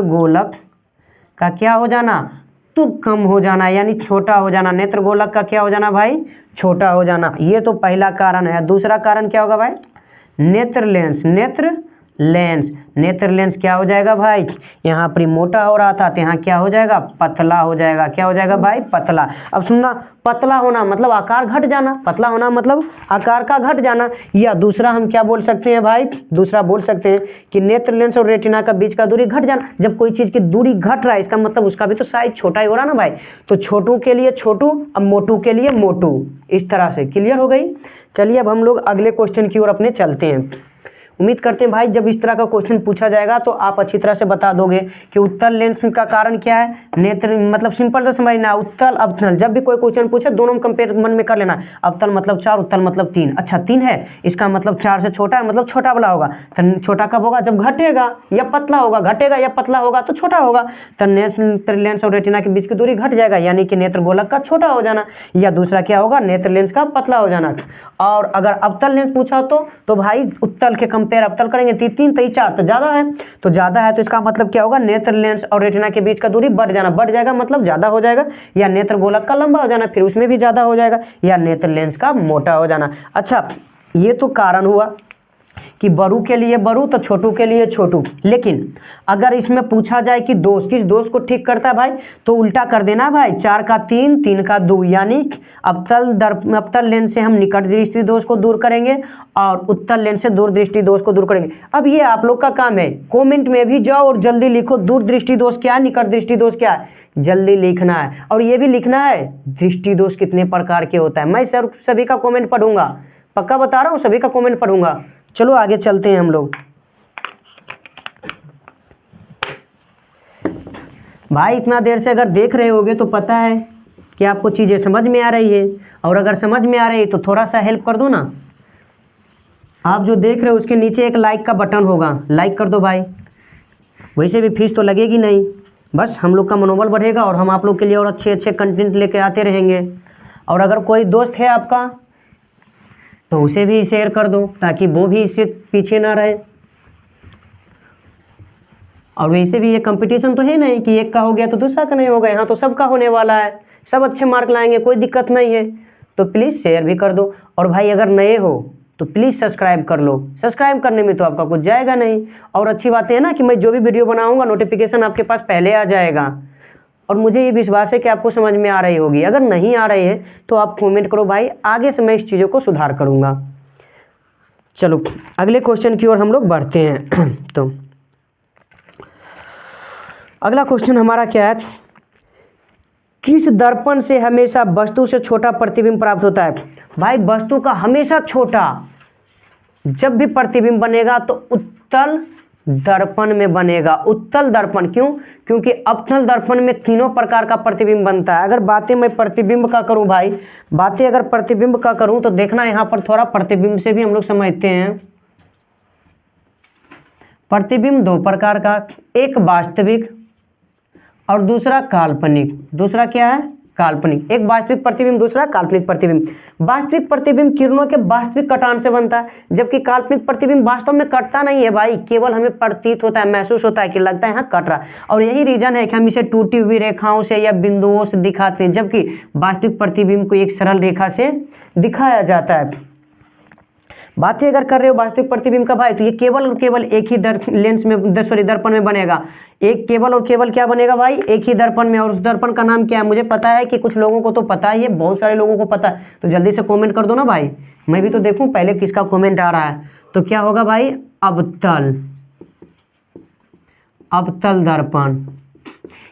गोलक का क्या हो जाना, तो कम हो जाना, यानी छोटा हो जाना। नेत्र गोलक का क्या हो जाना भाई, छोटा हो जाना। ये तो पहला कारण है। दूसरा कारण क्या होगा भाई, नेत्र लेंस क्या हो जाएगा भाई, यहाँ पर मोटा हो रहा था तो यहाँ क्या हो जाएगा, पतला हो जाएगा। क्या हो जाएगा भाई, पतला। अब सुनना, पतला होना मतलब आकार घट जाना, पतला होना मतलब आकार का घट जाना। या दूसरा हम क्या बोल सकते हैं भाई, दूसरा बोल सकते हैं कि नेत्र लेंस और रेटिना का बीच का दूरी घट जाना। जब कोई चीज़ की दूरी घट रहा है इसका मतलब उसका भी तो साइज छोटा ही हो रहा ना भाई। तो छोटू के लिए छोटू, अब मोटू के लिए मोटू, इस तरह से। क्लियर हो गई। चलिए अब हम लोग अगले क्वेश्चन की ओर अपने चलते हैं। उम्मीद करते हैं भाई जब इस तरह का क्वेश्चन पूछा जाएगा तो आप अच्छी तरह से बता दोगे कि उत्तल लेंस का कारण क्या है, नेत्र मतलब सिंपल से समझना, उत्तल अवतल। जब भी कोई क्वेश्चन पूछे दोनों में कंपेयर मन में कर लेना, अवतल मतलब 4, उत्तल मतलब 3। अच्छा 3 है, इसका मतलब 4 से छोटा है, मतलब छोटा वाला होगा। तो छोटा कब होगा, जब घटेगा या पतला होगा, घटेगा या पतला होगा तो छोटा होगा। तो नेत्र लेंस और रेटिना के बीच की दूरी घट जाएगा, यानी कि नेत्र गोलक का छोटा हो जाना। या दूसरा क्या होगा, नेत्र लेंस का पतला हो जाना। और अगर अवतल लेंस पूछा तो भाई उत्तल के पेयर अवतल करेंगे 3 3 4 तो ज़्यादा है, तो ज़्यादा है तो इसका मतलब क्या होगा, नेत्र लेंस और रेटिना के बीच का दूरी बढ़ जाना, बढ़ जाएगा मतलब ज़्यादा हो जाएगा, या नेत्र गोलक का लंबा हो जाना फिर उसमें भी ज़्यादा हो जाएगा, या नेत्र लेंस का मोटा हो जाना। अच्छा, ये तो कारण हुआ कि बड़ू के लिए बड़ू तो छोटू के लिए छोटू। लेकिन अगर इसमें पूछा जाए कि दोष, किस दोष को ठीक करता है भाई, तो उल्टा कर देना भाई, 4 का 3 3 का 2, यानी अवतल लेंस से हम निकट दृष्टि दोष को दूर करेंगे और उत्तल लेंस से दूर दृष्टि दोष को दूर करेंगे। अब ये आप लोग का काम है, कमेंट में भी जाओ और जल्दी लिखो दूर दृष्टि दोष क्या है, निकट दृष्टि दोष क्या है, जल्दी लिखना है। और ये भी लिखना है दृष्टि दोष कितने प्रकार के होता है। मैं सभी का कमेंट पढ़ूंगा, पक्का बता रहा हूँ, सभी का कमेंट पढ़ूंगा। चलो आगे चलते हैं हम लोग। भाई इतना देर से अगर देख रहे होगे तो पता है कि आपको चीज़ें समझ में आ रही है, और अगर समझ में आ रही है तो थोड़ा सा हेल्प कर दो ना। आप जो देख रहे हो उसके नीचे एक लाइक का बटन होगा, लाइक कर दो भाई। वैसे भी फीस तो लगेगी नहीं, बस हम लोग का मनोबल बढ़ेगा और हम आप लोग के लिए और अच्छे अच्छे कंटेंट लेके आते रहेंगे। और अगर कोई दोस्त है आपका तो उसे भी शेयर कर दो ताकि वो भी इससे पीछे ना रहे। और वैसे भी ये कंपटीशन तो है नहीं कि एक का हो गया तो दूसरा का नहीं होगा, यहाँ तो सबका होने वाला है, सब अच्छे मार्क लाएंगे, कोई दिक्कत नहीं है। तो प्लीज़ शेयर भी कर दो। और भाई अगर नए हो तो प्लीज़ सब्सक्राइब कर लो, सब्सक्राइब करने में तो आपका कुछ जाएगा नहीं। और अच्छी बात है ना कि मैं जो भी वीडियो बनाऊँगा नोटिफिकेशन आपके पास पहले आ जाएगा। और मुझे ये विश्वास है कि आपको समझ में आ रही होगी। अगर नहीं आ रही है तो आप कमेंट करो भाई, आगे से मैं इस चीज़ों को सुधार करूँगा। चलो अगले क्वेश्चन की ओर हम लोग बढ़ते हैं। तो अगला क्वेश्चन हमारा क्या है, किस दर्पण से हमेशा वस्तु से छोटा प्रतिबिंब प्राप्त होता है। भाई वस्तु का हमेशा छोटा जब भी प्रतिबिंब बनेगा तो उत्तल दर्पण में बनेगा। उत्तल दर्पण क्यों, क्योंकि अवतल दर्पण में तीनों प्रकार का प्रतिबिंब बनता है। अगर बातें मैं प्रतिबिंब का करूं भाई, बातें अगर प्रतिबिंब का करूं तो देखना यहाँ पर थोड़ा प्रतिबिंब से भी हम लोग समझते हैं। प्रतिबिंब 2 प्रकार का, एक वास्तविक और दूसरा काल्पनिक। दूसरा क्या है, काल्पनिक। एक वास्तविक प्रतिबिंब, दूसरा काल्पनिक प्रतिबिंब। वास्तविक प्रतिबिंब किरणों के वास्तविक कटान से बनता है, जबकि काल्पनिक प्रतिबिंब वास्तव में कटता नहीं है भाई, केवल हमें प्रतीत होता है, महसूस होता है कि लगता है यहाँ कट रहा है। और यही रीजन है कि हम इसे टूटी हुई रेखाओं से या बिंदुओं से दिखाते हैं, जबकि वास्तविक प्रतिबिंब को एक सरल रेखा से दिखाया जाता है। बातें अगर कर रहे हो वास्तविक प्रतिबिंब का भाई, तो ये केवल और केवल एक ही लेंस में दर्पण में बनेगा। एक केवल और केवल क्या बनेगा भाई, एक ही दर्पण में। और उस दर्पण का नाम क्या है, मुझे पता है कि कुछ लोगों को तो पता ही है, बहुत सारे लोगों को पता है, तो जल्दी से कमेंट कर दो ना भाई, मैं भी तो देखूं पहले किसका कमेंट आ रहा है। तो क्या होगा भाई, अवतल दर्पण।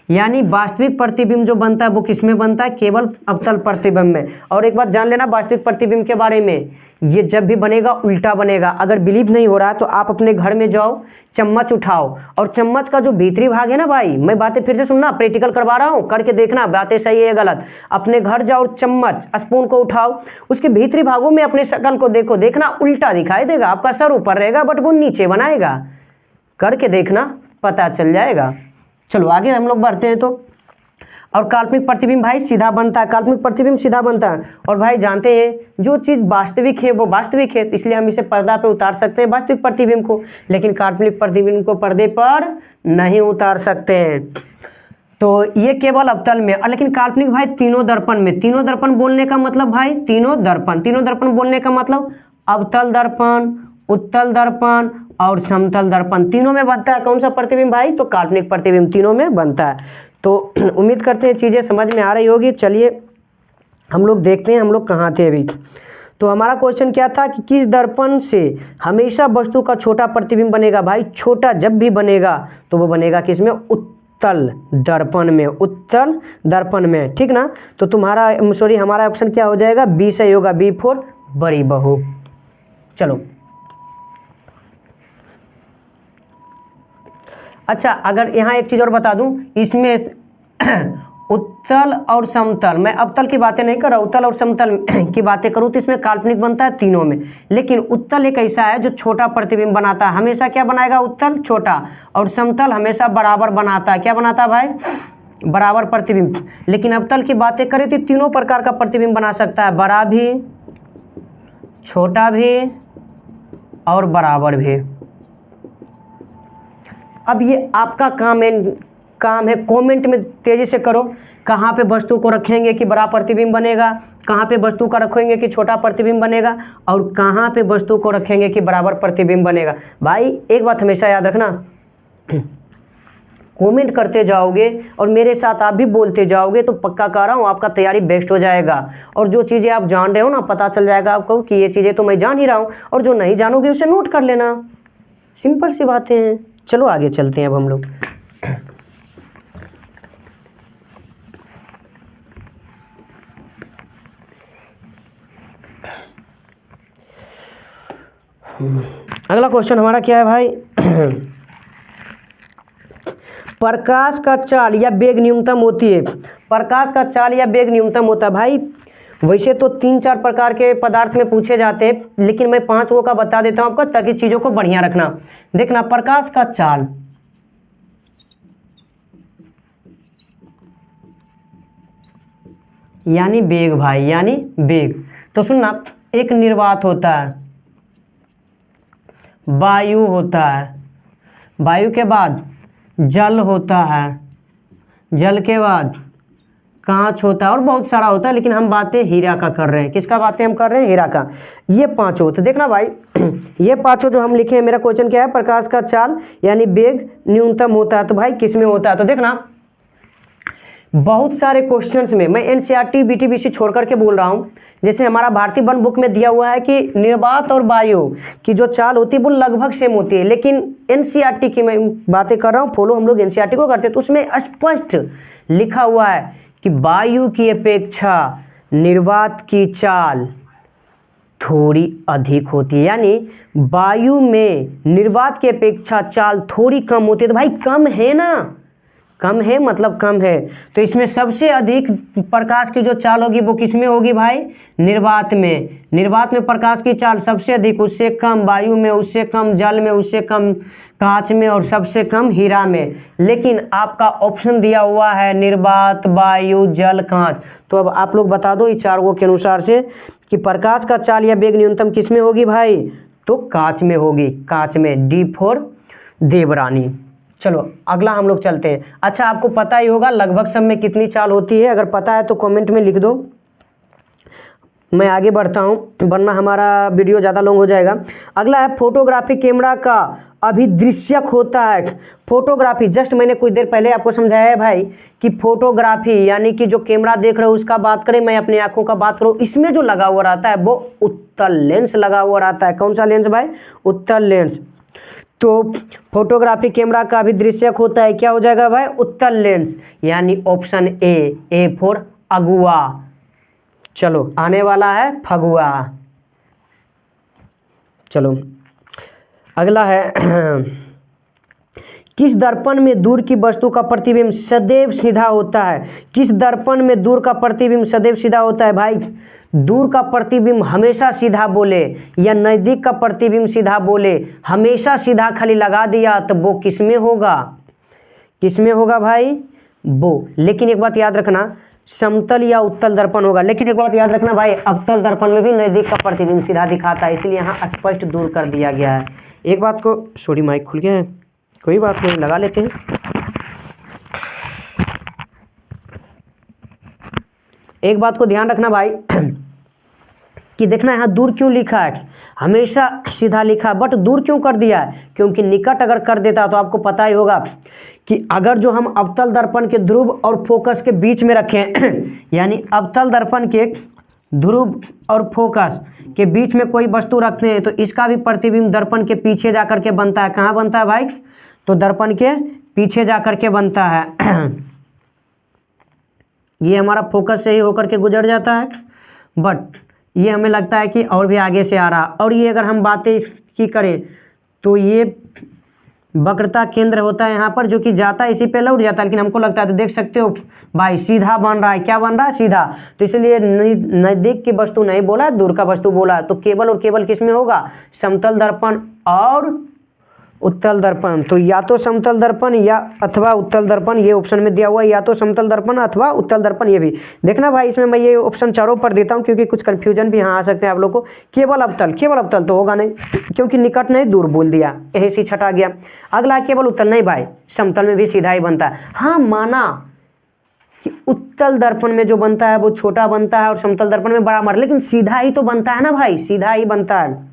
यानी वास्तविक प्रतिबिंब जो बनता है वो किसमें बनता है, केवल अवतल प्रतिबिंब में। और एक बात जान लेना वास्तविक प्रतिबिंब के बारे में, ये जब भी बनेगा उल्टा बनेगा। अगर बिलीव नहीं हो रहा है तो आप अपने घर में जाओ, चम्मच उठाओ और चम्मच का जो भीतरी भाग है ना भाई, मैं बातें फिर से सुनना, प्रैक्टिकल करवा रहा हूँ, करके देखना बातें सही है या गलत। अपने घर जाओ, चम्मच स्पून को उठाओ, उसके भीतरी भागों में अपने शक्ल को देखो, देखना उल्टा दिखाई देगा। आपका सर ऊपर रहेगा बट वो नीचे बनाएगा, करके देखना, पता चल जाएगा। चलो आगे हम लोग बढ़ते हैं। तो और काल्पनिक प्रतिबिंब भाई सीधा बनता है, काल्पनिक प्रतिबिंब सीधा बनता है। और भाई जानते हैं जो चीज़ वास्तविक है वो वास्तविक है, इसलिए हम इसे पर्दा पे उतार सकते हैं वास्तविक प्रतिबिंब को, लेकिन काल्पनिक प्रतिबिंब को पर्दे पर नहीं उतार सकते हैं। तो ये केवल अवतल में। लेकिन काल्पनिक भाई तीनों दर्पण में। तीनों दर्पण बोलने का मतलब भाई तीनों दर्पण बोलने का मतलब अवतल दर्पण, उत्तल दर्पण और समतल दर्पण, तीनों में बनता है। कौन सा प्रतिबिंब भाई, तो काल्पनिक प्रतिबिंब तीनों में बनता है। तो उम्मीद करते हैं चीज़ें समझ में आ रही होगी। चलिए हम लोग देखते हैं हम लोग कहाँ थे अभी। तो हमारा क्वेश्चन क्या था कि किस दर्पण से हमेशा वस्तु का छोटा प्रतिबिंब बनेगा। भाई छोटा जब भी बनेगा तो वो बनेगा किसमें, उत्तल दर्पण में, उत्तल दर्पण में, ठीक ना। तो हमारा ऑप्शन क्या हो जाएगा, बी सही होगा, बी फॉर बड़ी बहू। चलो अच्छा, अगर यहाँ एक चीज़ और बता दूं, इसमें उत्तल और समतल, मैं अवतल की बातें नहीं कर रहा, उत्तल और समतल की बातें करूँ तो इसमें काल्पनिक बनता है तीनों में। लेकिन उत्तल एक ऐसा है जो छोटा प्रतिबिंब बनाता है, हमेशा क्या बनाएगा, उत्तल छोटा, और समतल हमेशा बराबर बनाता है। क्या बनाता है भाई, बराबर प्रतिबिंब। लेकिन अवतल की बातें करें तो तीनों प्रकार का प्रतिबिंब बना सकता है, बड़ा भी, छोटा भी और बराबर भी। अब ये आपका काम है कमेंट में तेजी से करो, कहाँ पे वस्तु को रखेंगे कि बड़ा प्रतिबिंब बनेगा, कहाँ पे वस्तु का रखेंगे कि छोटा प्रतिबिंब बनेगा, और कहाँ पे वस्तु को रखेंगे कि बराबर प्रतिबिंब बनेगा। भाई एक बात हमेशा याद रखना, कमेंट करते जाओगे और मेरे साथ आप भी बोलते जाओगे तो पक्का कह रहा हूँ आपका तैयारी बेस्ट हो जाएगा। और जो चीज़ें आप जान रहे हो ना, पता चल जाएगा आपको कि ये चीज़ें तो मैं जान ही रहा हूँ, और जो नहीं जानोगे उसे नोट कर लेना। सिंपल सी बातें हैं। चलो आगे चलते हैं अब हम लोग। अगला क्वेश्चन हमारा क्या है भाई? प्रकाश का चाल या वेग न्यूनतम होती है। प्रकाश का चाल या वेग न्यूनतम होता है भाई। वैसे तो 3-4 प्रकार के पदार्थ में पूछे जाते हैं, लेकिन मैं 5 का बता देता हूं आपको, ताकि चीज़ों को बढ़िया रखना। देखना, प्रकाश का चाल यानी वेग भाई, यानी वेग। तो सुनना, एक निर्वात होता है, वायु होता है, वायु के बाद जल होता है, जल के बाद कांच होता है, और बहुत सारा होता है, लेकिन हम बातें हीरा का कर रहे हैं। किसका बातें हम कर रहे हैं? हीरा का। ये 5 होते। देखना भाई, ये 5 जो हम लिखे हैं, मेरा क्वेश्चन क्या है? प्रकाश का चाल यानी वेग न्यूनतम होता है, तो भाई किस में होता है? तो देखना, बहुत सारे क्वेश्चंस में मैं एनसीईआरटी बीटीबीसी छोड़ करके बोल रहा हूँ। जैसे हमारा भारतीय वन बुक में दिया हुआ है कि निर्वात और वायु की जो चाल होती है वो लगभग सेम होती है, लेकिन एनसीईआरटी की मैं बातें कर रहा हूँ, फॉलो हम लोग एनसीईआरटी को करते हैं, तो उसमें स्पष्ट लिखा हुआ है कि वायु की अपेक्षा निर्वात की चाल थोड़ी अधिक होती है, यानी वायु में निर्वात की अपेक्षा चाल थोड़ी कम होती है। तो भाई कम है ना, कम है मतलब कम है। तो इसमें सबसे अधिक प्रकाश की जो चाल होगी वो किस में होगी भाई? निर्वात में। निर्वात में प्रकाश की चाल सबसे अधिक, उससे कम वायु में, उससे कम जल में, उससे कम कांच में, और सबसे कम हीरा में। लेकिन आपका ऑप्शन दिया हुआ है निर्वात, वायु, जल, कांच। तो अब आप लोग बता दो इस 4 के अनुसार से कि प्रकाश का चाल या वेग न्यूनतम किस में होगी भाई? तो कांच में होगी, कांच में। D फॉर देवरानी। चलो अगला हम लोग चलते हैं। अच्छा, आपको पता ही होगा लगभग सब में कितनी चाल होती है। अगर पता है तो कमेंट में लिख दो, मैं आगे बढ़ता हूँ, वरना हमारा वीडियो ज़्यादा लॉन्ग हो जाएगा। अगला है फोटोग्राफी कैमरा का अभिदृश्यक होता है। फोटोग्राफी, जस्ट मैंने कुछ देर पहले आपको समझाया है भाई कि फोटोग्राफी यानी कि जो कैमरा देख रहे हो उसका बात करें, मैं अपनी आंखों का बात करूँ, इसमें जो लगा हुआ रहता है वो उत्तल लेंस लगा हुआ रहता है। कौन सा लेंस भाई? उत्तल लेंस। तो फोटोग्राफी कैमरा का अभिदृश्यक होता है, क्या हो जाएगा भाई? उत्तल लेंस, यानी ऑप्शन ए फॉर अगुआ। चलो आने वाला है फगुआ। चलो अगला है किस दर्पण में दूर की वस्तु का प्रतिबिंब सदैव सीधा होता है? किस दर्पण में दूर का प्रतिबिंब सदैव सीधा होता है भाई? दूर का प्रतिबिंब हमेशा सीधा बोले या नज़दीक का प्रतिबिंब सीधा बोले, हमेशा सीधा खाली लगा दिया, तो वो किस में होगा? किस में होगा भाई? वो। लेकिन एक बात याद रखना, समतल या उत्तल दर्पण होगा। लेकिन एक बात याद रखना भाई, अवतल दर्पण में भी नज़दीक का प्रतिबिंब सीधा दिखाता है, इसलिए यहाँ स्पष्ट दूर कर दिया गया है। एक बात को, सॉरी माइक खुल गया है, कोई बात नहीं, लगा लेते हैं। एक बात को ध्यान रखना भाई कि देखना यहाँ दूर क्यों लिखा है, हमेशा सीधा लिखा, बट दूर क्यों कर दिया है? क्योंकि निकट अगर कर देता तो आपको पता ही होगा कि अगर जो हम अवतल दर्पण के ध्रुव और फोकस के बीच में रखें यानी अवतल दर्पण के ध्रुव और फोकस के बीच में कोई वस्तु रखते हैं, तो इसका भी प्रतिबिंब दर्पण के पीछे जाकर के बनता है। कहाँ बनता है भाई? तो दर्पण के पीछे जाकर के बनता है। ये हमारा फोकस से ही होकर के गुजर जाता है, बट ये हमें लगता है कि और भी आगे से आ रहा। और ये अगर हम बातें इसकी करें तो ये वक्रता केंद्र होता है यहाँ पर, जो कि जाता है इसी पे लौट जाता है, लेकिन हमको लगता है, तो देख सकते हो भाई सीधा बन रहा है। क्या बन रहा है? सीधा। तो इसलिए नज़दीक की वस्तु नहीं बोला, दूर का वस्तु बोला। तो केवल और केवल किस में होगा? समतल दर्पण और उत्तल दर्पण, तो या तो समतल दर्पण या अथवा उत्तल दर्पण, ये ऑप्शन में दिया हुआ है, या तो समतल दर्पण अथवा उत्तल दर्पण। ये भी देखना भाई, इसमें मैं ये ऑप्शन चारों पर देता हूँ क्योंकि कुछ कंफ्यूजन भी यहाँ आ सकते हैं आप लोग को। केवल अवतल, केवल अवतल तो होगा नहीं क्योंकि निकट नहीं दूर बोल दिया, यही सी छटा गया। अगला केवल उत्तल, नहीं भाई समतल में भी सीधा ही बनता है। हाँ माना कि उत्तल दर्पण में जो बनता है वो छोटा बनता है और समतल दर्पण में बड़ा बनता है, लेकिन सीधा ही तो बनता है ना भाई, सीधा ही बनता है।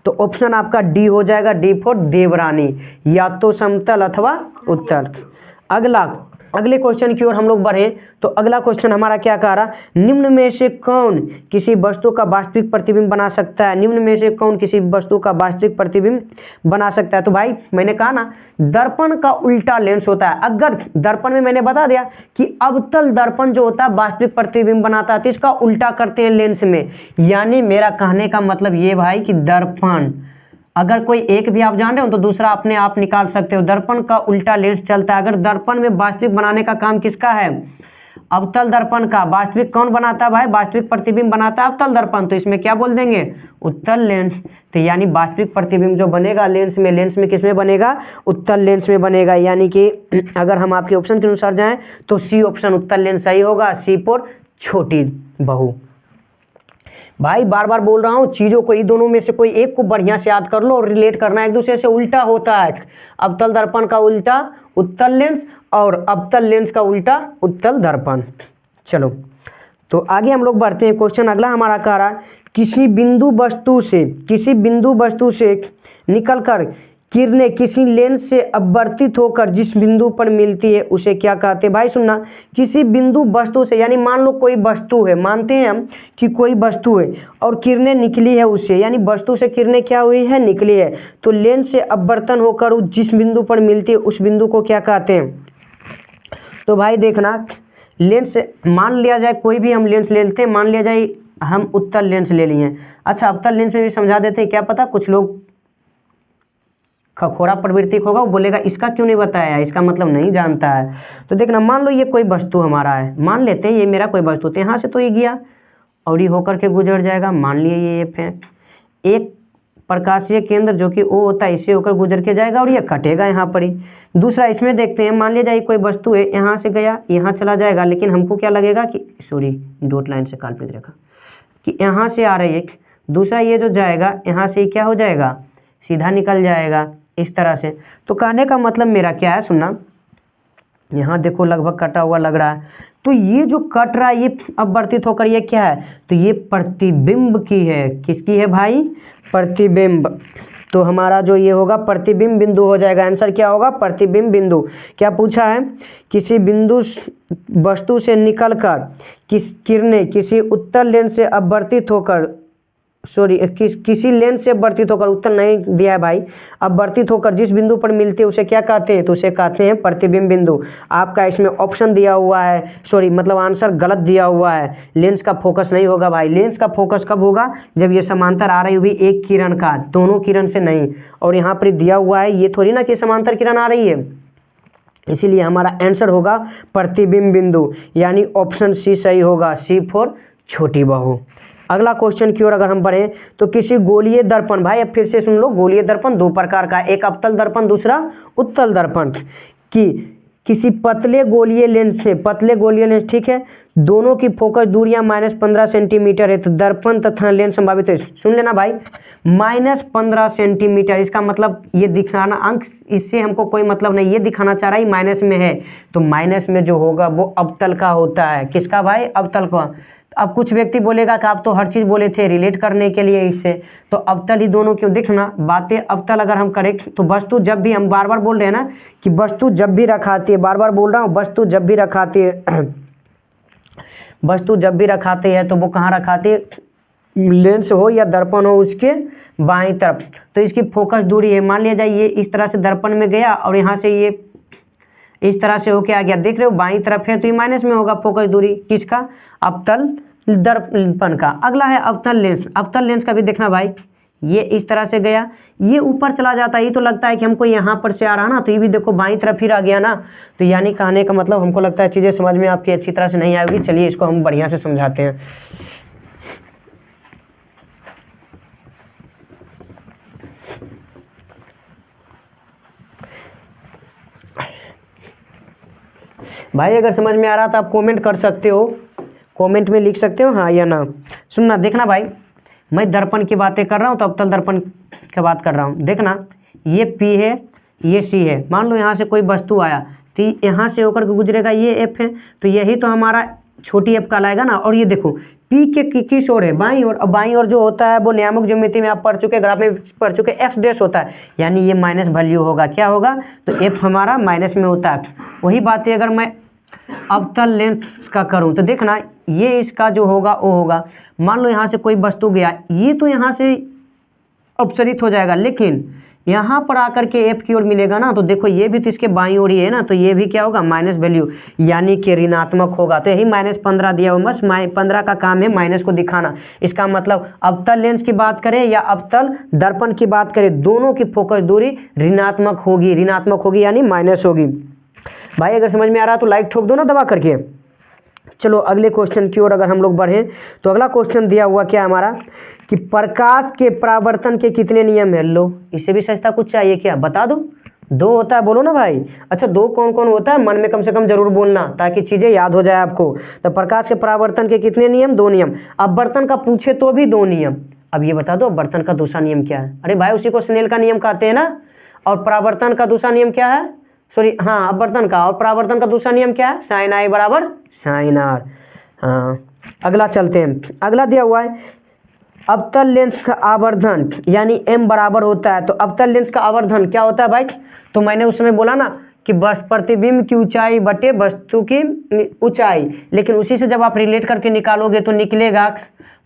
तो ऑप्शन आपका डी हो जाएगा, डी फॉर देवरानी, या तो समतल अथवा उत्तल। अगले क्वेश्चन की ओर हम लोग बढ़े तो अगला क्वेश्चन हमारा क्या कह रहा, निम्न में से कौन किसी वस्तु का वास्तविक प्रतिबिंब बना सकता है, निम्न में से कौन किसी वस्तु का वास्तविक प्रतिबिंब बना सकता है। तो भाई मैंने कहा ना, दर्पण का उल्टा लेंस होता है। अगर दर्पण में मैंने बता दिया कि अवतल दर्पण जो होता है वास्तविक प्रतिबिंब बनाता है, तो इसका उल्टा करते हैं लेंस में। यानी मेरा कहने का मतलब ये भाई कि दर्पण, अगर कोई एक भी आप जान रहे हो तो दूसरा अपने आप निकाल सकते हो। दर्पण का उल्टा लेंस चलता है। अगर दर्पण में वास्तविक बनाने का काम किसका है, अवतल दर्पण का। वास्तविक कौन बनाता है भाई, वास्तविक प्रतिबिंब बनाता है अवतल दर्पण, तो इसमें क्या बोल देंगे, उत्तल लेंस। तो यानी वास्तविक प्रतिबिंब जो बनेगा लेंस में किसमें बनेगा, उत्तल लेंस में बनेगा। यानी कि अगर हम आपके ऑप्शन के अनुसार जाएं तो सी ऑप्शन उत्तल लेंस सही होगा, सी फॉर छोटी बहू। भाई बार बार बोल रहा हूँ, चीज़ों को, इन दोनों में से कोई एक को बढ़िया से याद कर लो और रिलेट करना एक दूसरे से। उल्टा होता है, अवतल दर्पण का उल्टा उत्तल लेंस और अवतल लेंस का उल्टा उत्तल दर्पण। चलो तो आगे हम लोग बढ़ते हैं। क्वेश्चन अगला हमारा कह रहा है, किसी बिंदु वस्तु से निकलकर किरणें किसी लेंस से अपवर्तित होकर जिस बिंदु पर मिलती है उसे क्या कहते हैं। भाई सुनना, किसी बिंदु वस्तु से, यानी मान लो कोई वस्तु है, मानते हैं हम कि कोई वस्तु है और किरणें निकली है उससे, यानी वस्तु से किरणें क्या हुई है, निकली है, तो लेंस से अपवर्तन होकर जिस बिंदु पर मिलती है उस बिंदु को क्या कहते हैं। तो भाई देखना, लेंस मान लिया जाए, कोई भी हम लेंस ले लेते हैं, मान लिया जाए हम उत्तल लेंस ले लिए। अच्छा अवतल लेंस में भी समझा देते हैं, क्या पता कुछ लोग खखोरा प्रवृत्ति होगा, वो बोलेगा इसका क्यों नहीं बताया, इसका मतलब नहीं जानता है। तो देखना, मान लो ये कोई वस्तु हमारा है, मान लेते हैं ये मेरा कोई वस्तु, तो यहाँ से तो ये गया और ये होकर के गुजर जाएगा। मान लिए ये एक प्रकाशीय केंद्र जो कि ओ होता है, इससे होकर गुजर के जाएगा और ये कटेगा यहाँ पर ही। दूसरा इसमें देखते हैं, मान लिया जाए कोई वस्तु है, यहाँ से गया यहाँ चला जाएगा, लेकिन हमको क्या लगेगा कि सॉरी डॉट लाइन से काल्पनिक रेखा कि यहाँ से आ रही है। दूसरा ये जो जाएगा यहाँ से क्या हो जाएगा, सीधा निकल जाएगा इस तरह से। तो कहने का मतलब मेरा क्या है, सुनना, यहाँ देखो लगभग कटा हुआ लग रहा है, तो ये जो कट रहा है ये अपवर्तित होकर ये क्या है, तो ये प्रतिबिंब की है। किसकी है भाई, प्रतिबिंब। तो हमारा जो ये होगा प्रतिबिंब बिंदु हो जाएगा। आंसर क्या होगा, प्रतिबिंब बिंदु। क्या पूछा है, किसी बिंदु वस्तु से निकलकर किरणें किसी उत्तल लेंस से अपवर्तित होकर, सॉरी किसी लेंस से अपवर्तित होकर, उत्तर नहीं दिया है भाई, अपवर्तित होकर जिस बिंदु पर मिलते हैं उसे क्या कहते हैं, तो उसे कहते हैं प्रतिबिंब बिंदु। आपका इसमें ऑप्शन दिया हुआ है, सॉरी मतलब आंसर गलत दिया हुआ है। लेंस का फोकस नहीं होगा भाई, लेंस का फोकस कब होगा, जब ये समांतर आ रही होगी एक किरण का, दोनों किरण से नहीं। और यहाँ पर दिया हुआ है, ये थोड़ी ना कि समांतर किरण आ रही है, इसीलिए हमारा आंसर होगा प्रतिबिंब बिंदु, यानी ऑप्शन सी सही होगा, सी फॉर छोटी बहू। अगला क्वेश्चन की ओर अगर हम बढ़ें तो किसी गोलीय दर्पण, भाई अब फिर से सुन लो, गोलीय दर्पण दो प्रकार का, एक अवतल दर्पण दूसरा उत्तल दर्पण, कि किसी पतले गोलीय लेंस से, पतले गोलीय लेंस ठीक है, दोनों की फोकस दूरियां -15 सेंटीमीटर है, तो दर्पण तथा लेंस संभावित है। सुन लेना भाई, -15 सेंटीमीटर, इसका मतलब ये दिखाना अंक, इससे हमको कोई मतलब नहीं, ये दिखाना चाह रहा है माइनस में है, तो माइनस में जो होगा वो अवतल का होता है। किसका भाई, अवतल का। अब कुछ व्यक्ति बोलेगा कि आप तो हर चीज़ बोले थे रिलेट करने के लिए इससे, तो अवतल ही दोनों क्यों, देखना बातें अवतल अगर हम करें तो वस्तु जब भी, हम बार बार बोल रहे हैं ना कि वस्तु जब भी रखाती है, बार बार बोल रहा हूँ, वस्तु जब भी रखाती है वस्तु जब भी रखाते हैं तो वो कहाँ रखाते है, लेंस हो या दर्पण हो उसके बाईं तरफ। तो इसकी फोकस दूरी है, मान लिया जाए ये इस तरह से दर्पण में गया और यहाँ से ये इस तरह से होके आ गया, देख रहे हो बाईं तरफ है, तो ये माइनस में होगा फोकस दूरी, किसका, अवतल दर्पण का। अगला है अवतल लेंस। अवतल लेंस का भी देखना भाई, ये इस तरह से गया, ये ऊपर चला जाता है, ये तो लगता है कि हमको यहाँ पर से आ रहा ना, तो ये भी देखो बाईं तरफ फिर आ गया ना। तो यानी कहने का मतलब हमको लगता है चीज़ें समझ में आपकी अच्छी तरह से नहीं आएगी। चलिए इसको हम बढ़िया से समझाते हैं। भाई अगर समझ में आ रहा तो आप कमेंट कर सकते हो, कमेंट में लिख सकते हो हाँ या ना। सुनना, देखना भाई, मैं दर्पण की बातें कर रहा हूँ तो अवतल दर्पण की बात कर रहा हूँ। देखना, ये P है, ये C है। मान लो यहाँ से कोई वस्तु आया तो यहाँ से होकर के गुजरेगा, ये F है, तो यही तो हमारा छोटी f कहलाएगा ना। और ये देखो P के किस ओर है, बाईं ओर। और बाईं ओर जो होता है वो नियामक ज्योमेट्री में आप पढ़ चुके, ग्राफ में पढ़ चुके, x डैश होता है, यानी ये माइनस वैल्यू होगा। क्या होगा, तो f हमारा माइनस में होता है। वही बात है अगर मैं अवतल लेंस का करूं तो देखना, ये इसका जो होगा वो होगा। मान लो यहाँ से कोई वस्तु गया, ये तो यहाँ से अपसरित हो जाएगा, लेकिन यहाँ पर आकर के f की ओर मिलेगा ना, तो देखो ये भी तो इसके बाईं ओर ही है ना, तो ये भी क्या होगा, माइनस वैल्यू, यानी कि ऋणात्मक होगा। तो यही -15 दिया हुआ, बस 15 का काम है माइनस को दिखाना। इसका मतलब अवतल लेंस की बात करें या अवतल दर्पण की बात करें, दोनों की फोकस दूरी ऋणात्मक होगी यानी माइनस होगी। भाई अगर समझ में आ रहा तो लाइक ठोक दो ना दबा करके। चलो अगले क्वेश्चन की ओर अगर हम लोग बढ़ें तो अगला क्वेश्चन दिया हुआ क्या हमारा कि प्रकाश के परावर्तन के कितने नियम है। लो, इससे भी सस्ता कुछ चाहिए क्या, बता दो। 2 होता है, बोलो ना भाई। अच्छा 2 कौन कौन होता है, मन में कम से कम जरूर बोलना ताकि चीज़ें याद हो जाए आपको। तो प्रकाश के परावर्तन के कितने नियम, 2 नियम। अब बर्तन का पूछे तो भी 2 नियम। अब ये बता दो बर्तन का दूसरा नियम क्या है। अरे भाई उसी को स्नेल का नियम कहते हैं ना। और परावर्तन का दूसरा नियम क्या है, सॉरी हाँ अपवर्तन का, और परावर्तन का दूसरा नियम क्या है, साइन आई बराबर साइन आर। हाँ अगला चलते हैं, अगला दिया हुआ है अवतल लेंस का आवर्धन यानी m बराबर होता है। तो अवतल लेंस का आवर्धन क्या होता है भाई, तो मैंने उस समय बोला ना कि बस प्रतिबिंब की ऊंचाई बटे वस्तु की ऊंचाई, लेकिन उसी से जब आप रिलेट करके निकालोगे तो निकलेगा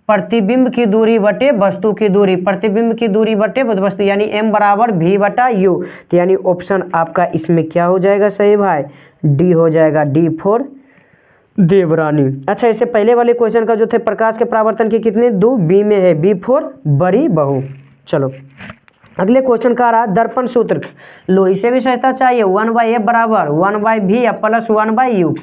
प्रतिबिंब की दूरी बटे वस्तु की दूरी, प्रतिबिंब की दूरी बटे वस्तु, यानी m बराबर v बटा u। तो यानी ऑप्शन आपका इसमें क्या हो जाएगा सही भाई, डी हो जाएगा, डी फॉर देवरानी। अच्छा इससे पहले वाले क्वेश्चन का जो थे प्रकाश के परावर्तन के कितने, 2, बी में है, बी फॉर बड़ी बहू। चलो अगले क्वेश्चन का रहा दर्पण सूत्र। लो इसे भी सहायता चाहिए, 1/f बराबर 1/v या प्लस 1/u।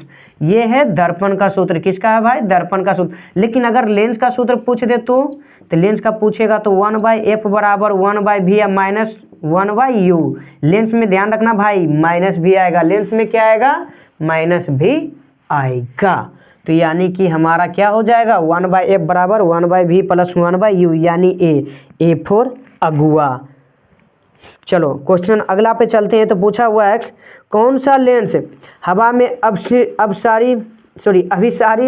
ये है दर्पण का सूत्र। किसका है भाई, दर्पण का सूत्र। लेकिन अगर लेंस का सूत्र पूछ दे तो लेंस का पूछेगा तो 1/f बराबर 1/v या माइनस 1/u। लेंस में ध्यान रखना भाई माइनस भी आएगा, लेंस में क्या आएगा, माइनस भी आएगा। तो यानी कि हमारा क्या हो जाएगा, 1/f बराबर 1/v प्लस 1/u, यानी ए फॉर अगुआ। चलो क्वेश्चन अगला पे चलते हैं। तो पूछा हुआ है कौन सा लेंस हवा में अभिसारी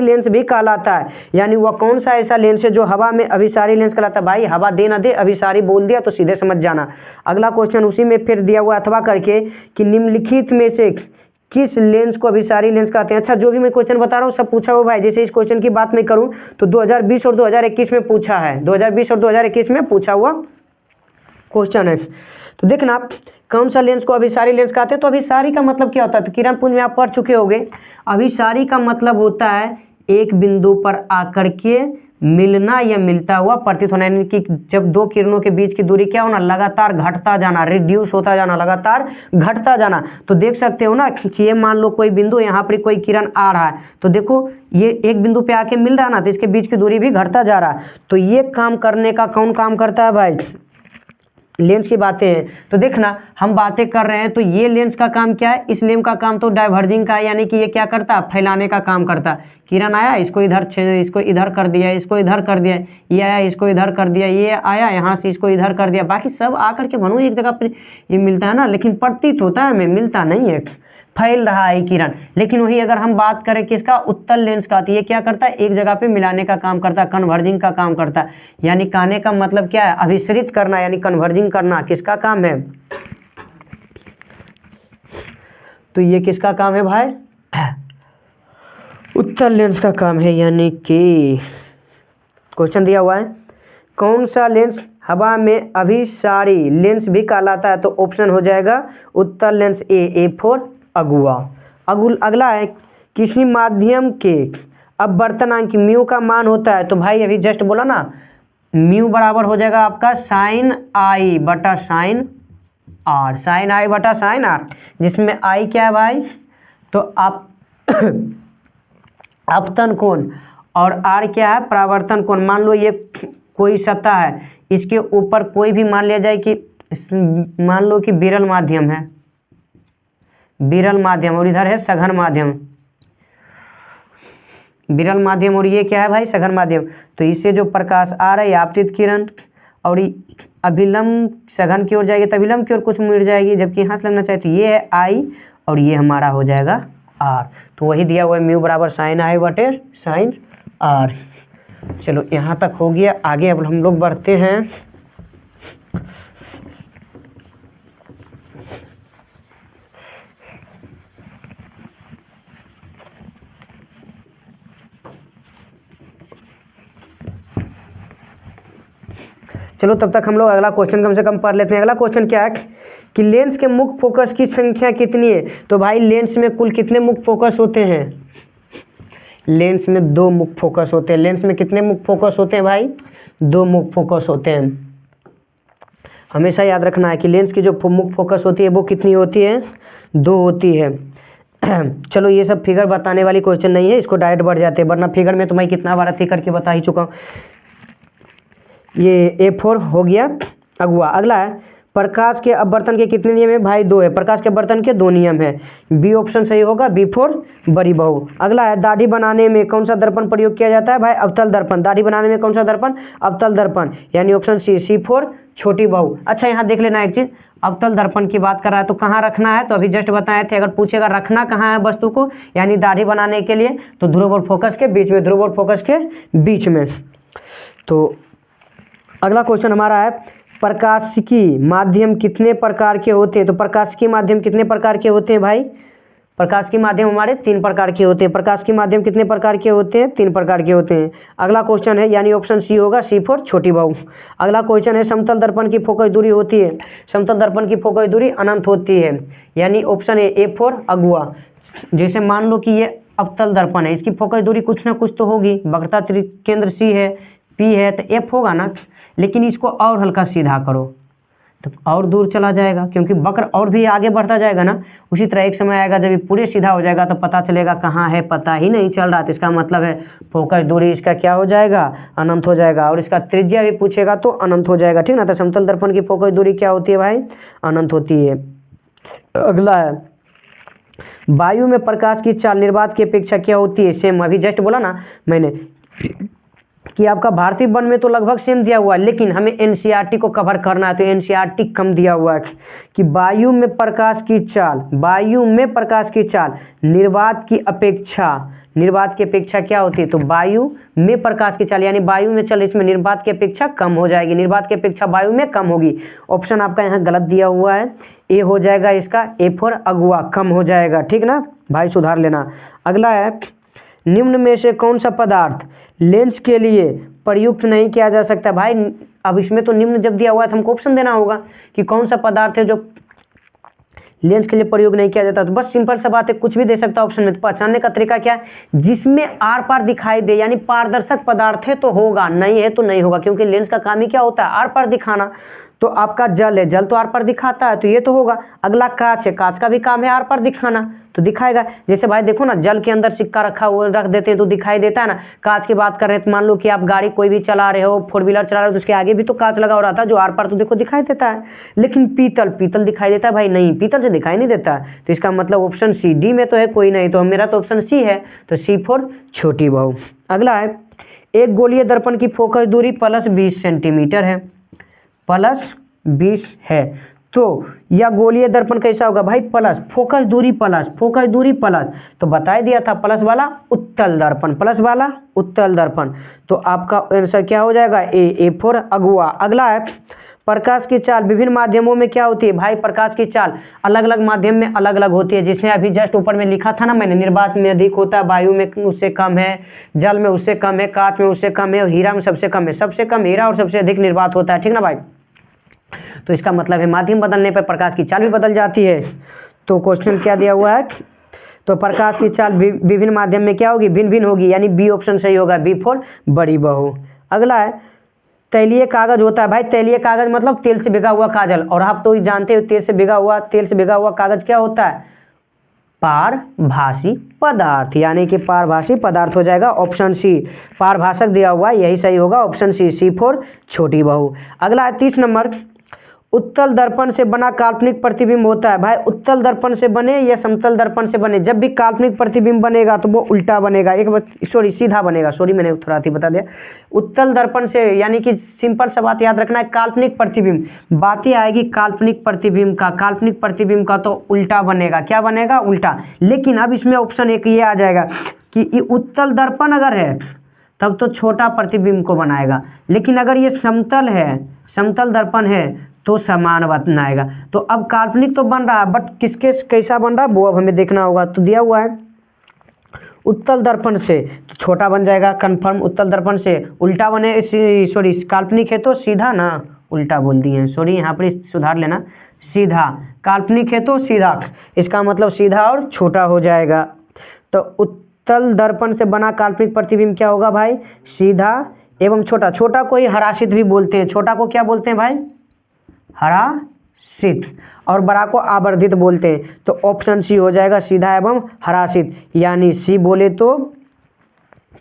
लेंस भी कहलाता है, यानी वह कौन सा ऐसा लेंस है जो हवा में अभिसारी लेंस कहलाता है। भाई हवा दे ना दे, अभिसारी बोल दिया तो सीधे समझ जाना। अगला क्वेश्चन उसी में फिर दिया हुआ अथवा करके कि निम्नलिखित में से किस लेंस को अभिसारी लेंस कहते हैं। अच्छा जो भी मैं क्वेश्चन बता रहा हूँ सब पूछा हुआ भाई। जैसे इस क्वेश्चन की बात मैं करूँ तो 2020 और 2021 में पूछा है, 2020 और 2021 में पूछा हुआ क्वेश्चन है। तो देखना कौन सा लेंस को अभिसारी लेंस कहते हैं। तो अभिसारी का मतलब क्या होता है, तो किरण पुंज में आप पढ़ चुके होंगे। अभिसारी का मतलब होता है एक बिंदु पर आकर के मिलना या मिलता हुआ प्रतीत होना, यानी कि जब 2 किरणों के बीच की दूरी क्या होना, लगातार घटता जाना, रिड्यूस होता जाना, लगातार घटता जाना। तो देख सकते हो ना कि ये मान लो कोई बिंदु, यहाँ पर कोई किरण आ रहा है, तो देखो ये एक बिंदु पे आके मिल रहा है ना, तो इसके बीच की दूरी भी घटता जा रहा है। तो ये काम करने का कौन काम करता है भाई, लेंस की बातें हैं। तो देखना हम बातें कर रहे हैं तो ये लेंस का काम क्या है, इस लेंस का काम तो डाइवर्जिंग का है, यानी कि ये क्या करता है, फैलाने का काम करता है। किरण आया इसको इधर कर दिया, इसको इधर कर दिया, ये आया इसको इधर कर दिया, ये आया यहाँ से इसको इधर कर दिया, बाकी सब आकर के भनू एक जगह पर ये मिलता है ना, लेकिन प्रतीत होता है हमें, मिलता नहीं है, फैल रहा है किरण। लेकिन वही अगर हम बात करें किसका, उत्तल लेंस का, तो ये क्या करता है, एक जगह पे मिलाने का काम करता है, कन्वर्जिंग का काम करता है। यानी कहने का मतलब क्या है, अभिसरित करना यानी कन्वर्जिंग करना किसका काम है, तो ये किसका काम है भाई, उत्तल लेंस का काम है। यानी कि क्वेश्चन दिया हुआ है कौन सा लेंस हवा में अभिसारी लेंस भी कहलाता है, तो ऑप्शन हो जाएगा उत्तल लेंस, ए फॉर अगुआ। अगला है किसी माध्यम के अपवर्तनांक म्यू का मान होता है। तो भाई अभी जस्ट बोला ना, म्यू बराबर हो जाएगा आपका साइन आई बटा साइन आर, साइन आई बटा साइन आर, जिसमें आई क्या है भाई, तो आप अपतन कोण और आर क्या है, परावर्तन कोण। मान लो ये कोई सतह है, इसके ऊपर कोई भी मान लिया जाए कि मान लो कि विरल माध्यम है, विरल माध्यम, और इधर है सघन माध्यम, विरल माध्यम और ये क्या है भाई सघन माध्यम। तो इससे जो प्रकाश आ रहा है आपतित किरण और अभिलंब सघन की ओर जाएगी तो अभिलंब की ओर कुछ मुड़ जाएगी, जबकि यहाँ से लगना चाहिए। तो ये है आई और ये हमारा हो जाएगा आर। तो वही दिया हुआ है म्यू बराबर साइन आई बटे साइन आर। चलो यहाँ तक हो गया। आगे अब हम लोग बढ़ते हैं। चलो तब तक हम लोग अगला क्वेश्चन कम से कम पढ़ लेते हैं। अगला क्वेश्चन क्या है कि लेंस के मुख्य फोकस की संख्या कितनी है। तो भाई लेंस में कुल कितने मुख्य फोकस होते हैं। लेंस में 2 मुख्य फोकस होते हैं। लेंस में कितने मुख्य फोकस होते हैं भाई, 2 मुख्य फोकस होते हैं। हमेशा याद रखना है कि लेंस की जो मुख्य फोकस होती है वो कितनी होती है, 2 होती है। चलो ये सब फिगर बताने वाली क्वेश्चन नहीं है, इसको डायरेक्ट बढ़ जाते हैं, वरना फिगर में तो मैं कितना बार अति करके बता ही चुका हूँ। ये A4 हो गया अगुआ। अगला है प्रकाश के अपवर्तन के कितने नियम है भाई, 2 है। प्रकाश के अपवर्तन के 2 नियम है। बी ऑप्शन सही होगा, B4 बड़ी बहू। अगला है दाढ़ी बनाने में कौन सा दर्पण प्रयोग किया जाता है भाई, अवतल दर्पण। दाढ़ी बनाने में कौन सा दर्पण, अवतल दर्पण, यानी ऑप्शन सी C4 छोटी बहू। अच्छा यहाँ देख लेना एक चीज, अवतल दर्पण की बात कर रहा है तो कहाँ रखना है, तो अभी जस्ट बताए थे। अगर पूछेगा रखना कहाँ है वस्तु को, यानी दाढ़ी बनाने के लिए, तो ध्रुव और फोकस के बीच में, ध्रुव और फोकस के बीच में। तो अगला क्वेश्चन हमारा है प्रकाशिकी माध्यम कितने प्रकार के होते हैं। तो प्रकाशिकी माध्यम कितने प्रकार के होते हैं भाई, प्रकाश की माध्यम हमारे 3 प्रकार के होते हैं। प्रकाश की माध्यम कितने प्रकार के होते हैं, 3 प्रकार के होते हैं। अगला क्वेश्चन है यानी ऑप्शन सी होगा C4 छोटी बहू। अगला क्वेश्चन है समतल दर्पण की फोकस दूरी होती है। समतल दर्पण की फोकस दूरी अनंत होती है, यानी ऑप्शन है A4 अगुआ। जैसे मान लो कि ये अवतल दर्पण है, इसकी फोकस दूरी कुछ ना कुछ तो होगी, वक्रता केंद्र C है, P है, तो F होगा ना। लेकिन इसको और हल्का सीधा करो तो और दूर चला जाएगा, क्योंकि वक्र और भी आगे बढ़ता जाएगा ना। उसी तरह एक समय आएगा जब ये पूरे सीधा हो जाएगा तो पता चलेगा कहाँ है, पता ही नहीं चल रहा। तो इसका मतलब है फोकस दूरी इसका क्या हो जाएगा, अनंत हो जाएगा। और इसका त्रिज्या भी पूछेगा तो अनंत हो जाएगा, ठीक ना। तो समतल दर्पण की फोकस दूरी क्या होती है भाई, अनंत होती है। अगला है वायु में प्रकाश की चाल निर्वात की अपेक्षा क्या होती है, सेम। अभी जस्ट बोला ना मैंने कि आपका भारतीय वन में तो लगभग सेम दिया हुआ है, लेकिन हमें एनसीईआरटी को कवर करना है, तो एनसीईआरटी कम दिया हुआ है कि वायु में प्रकाश की चाल, वायु में प्रकाश की चाल निर्वात की अपेक्षा, निर्वात की अपेक्षा क्या होती है, तो वायु में प्रकाश की चाल यानी वायु में चल, इसमें निर्वात की अपेक्षा कम हो जाएगी, निर्वात की अपेक्षा वायु में कम होगी। ऑप्शन आपका यहाँ गलत दिया हुआ है, ए हो जाएगा इसका A4 अगुआ, कम हो जाएगा, ठीक ना भाई, सुधार लेना। अगला है निम्न में से कौन सा पदार्थ लेंस के लिए प्रयुक्त नहीं किया जा सकता। भाई अब इसमें तो निम्न जब दिया हुआ है तो हमको ऑप्शन देना होगा कि कौन सा पदार्थ है जो लेंस के लिए प्रयोग नहीं किया जाता। तो बस सिंपल सा बात है, कुछ भी दे सकता है ऑप्शन में। तो पहचानने का तरीका क्या है, जिसमें आर पार दिखाई दे, यानी पारदर्शक पदार्थ है तो होगा, नहीं है तो नहीं होगा, क्योंकि लेंस का काम ही क्या होता है, आर पार दिखाना। तो आपका जल है, जल तो आर पार दिखाता है तो ये तो होगा। अगला कांच है, कांच का भी काम है आर पार दिखाना, तो दिखाएगा। जैसे भाई देखो ना, जल के अंदर सिक्का रखा हुआ रख देते हैं तो दिखाई देता है ना। कांच की बात कर रहे हैं तो मान लो कि आप गाड़ी कोई भी चला रहे हो, 4 व्हीलर चला रहे हो, तो उसके आगे भी तो कांच लगा हो रहा था, जो आर पार तो देखो दिखाई देता है। लेकिन पीतल, पीतल दिखाई देता है भाई, नहीं, पीतल से दिखाई नहीं देता। तो इसका मतलब ऑप्शन सी, डी में तो है कोई नहीं, तो मेरा तो ऑप्शन सी है, तो C4 छोटी बहू। अगला है एक गोलीय दर्पण की फोकस दूरी +20 सेंटीमीटर है, +20 है, तो यह गोलीय दर्पण कैसा होगा भाई, प्लस फोकस दूरी प्लस, फोकस दूरी प्लस, तो बता दिया था प्लस वाला उत्तल दर्पण, प्लस वाला उत्तल दर्पण। तो आपका आंसर क्या हो जाएगा, A4 अगुआ। अगला है प्रकाश की चाल विभिन्न माध्यमों में क्या होती है। भाई प्रकाश की चाल अलग अलग माध्यम में अलग अलग होती है, जिसने अभी जस्ट ऊपर में लिखा था ना मैंने, निर्वात में अधिक होता है, वायु में उससे कम है, जल में उससे कम है, कांच में उससे कम है, और हीरा में सबसे कम है। सबसे कम हीरा और सबसे अधिक निर्वात होता है, ठीक ना भाई। तो इसका मतलब है माध्यम बदलने पर प्रकाश की चाल भी बदल जाती है। तो क्वेश्चन क्या दिया हुआ है, तो प्रकाश की चाल विभिन्न माध्यम में क्या होगी, भिन्न भिन्न होगी, यानी बी ऑप्शन सही होगा, B4 बड़ी बहू। अगला है तैलीय कागज होता है। भाई तैलीय कागज मतलब तेल से भिगा हुआ काजल, और आप तो जानते हो तेल से भिगा हुआ कागज क्या होता है, पारभासी पदार्थ, यानी कि पारभासी पदार्थ हो जाएगा, ऑप्शन सी। पारभाषक दिया हुआ यही सही होगा, ऑप्शन सी, C4 छोटी बहू। अगला है 30 नंबर, उत्तल दर्पण से बना काल्पनिक प्रतिबिंब होता है। भाई उत्तल दर्पण से बने या समतल दर्पण से बने, जब भी काल्पनिक प्रतिबिंब बनेगा तो वो उल्टा बनेगा, सीधा बनेगा। मैंने थोड़ा सी बता दिया। उत्तल दर्पण से यानी कि सिंपल सा बात याद रखना है, काल्पनिक प्रतिबिंब, बात ही आएगी काल्पनिक प्रतिबिंब का तो उल्टा बनेगा। क्या बनेगा? उल्टा। लेकिन अब इसमें ऑप्शन एक ये आ जाएगा कि उत्तल दर्पण अगर है तब तो छोटा प्रतिबिंब को बनाएगा, लेकिन अगर ये समतल है, समतल दर्पण है तो समान बनाएगा। तो अब काल्पनिक तो बन रहा है, बट किसके कैसा बन रहा है वो अब हमें देखना होगा। तो दिया हुआ है उत्तल दर्पण से तो छोटा बन जाएगा कंफर्म, उत्तल दर्पण से उल्टा बने, काल्पनिक है तो सीधा ना, उल्टा बोल दिए, यहाँ पर सुधार लेना, सीधा। काल्पनिक है तो सीधा, इसका मतलब सीधा और छोटा हो जाएगा। तो उत्तल दर्पण से बना काल्पनिक प्रतिबिंब क्या होगा भाई? सीधा एवं छोटा। छोटा को ही हराशित भी बोलते हैं। छोटा को क्या बोलते हैं भाई? हराशित। और बड़ा को आवर्धित बोलते हैं। तो ऑप्शन सी हो जाएगा, सीधा एवं हराशित, यानी सी बोले तो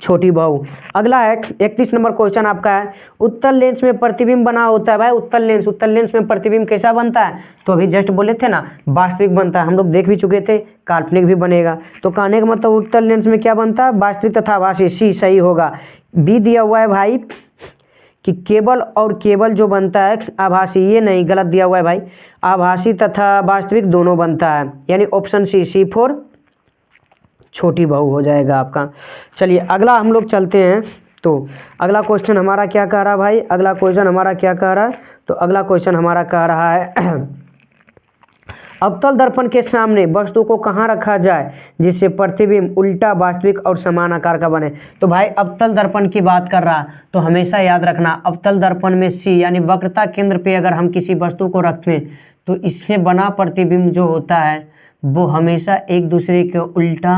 छोटी बहू। अगला है 31 नंबर क्वेश्चन आपका है, उत्तल लेंस में प्रतिबिंब बना होता है। भाई उत्तल लेंस में प्रतिबिंब कैसा बनता है? तो अभी जस्ट बोले थे ना, वास्तविक बनता है, हम लोग देख भी चुके थे, काल्पनिक भी बनेगा। तो कहने का मतलब उत्तल लेंस में क्या बनता है? वास्तविक तथा आभासी। सी सही होगा। बी दिया हुआ है भाई कि केवल और केवल जो बनता है आभासी, ये नहीं, गलत दिया हुआ है भाई, आभासी तथा वास्तविक दोनों बनता है, यानी ऑप्शन सी फॉर छोटी बहू हो जाएगा आपका। चलिए अगला हम लोग चलते हैं। तो अगला क्वेश्चन हमारा क्या कह रहा है भाई? अगला क्वेश्चन हमारा क्या कह रहा है? तो अगला क्वेश्चन हमारा कह रहा है अवतल दर्पण के सामने वस्तु को कहाँ रखा जाए जिससे प्रतिबिंब उल्टा, वास्तविक और समान आकार का बने? तो भाई अवतल दर्पण की बात कर रहा, तो हमेशा याद रखना अवतल दर्पण में सी यानी वक्रता केंद्र पे अगर हम किसी वस्तु को रखें तो इससे बना प्रतिबिंब जो होता है वो हमेशा एक दूसरे के उल्टा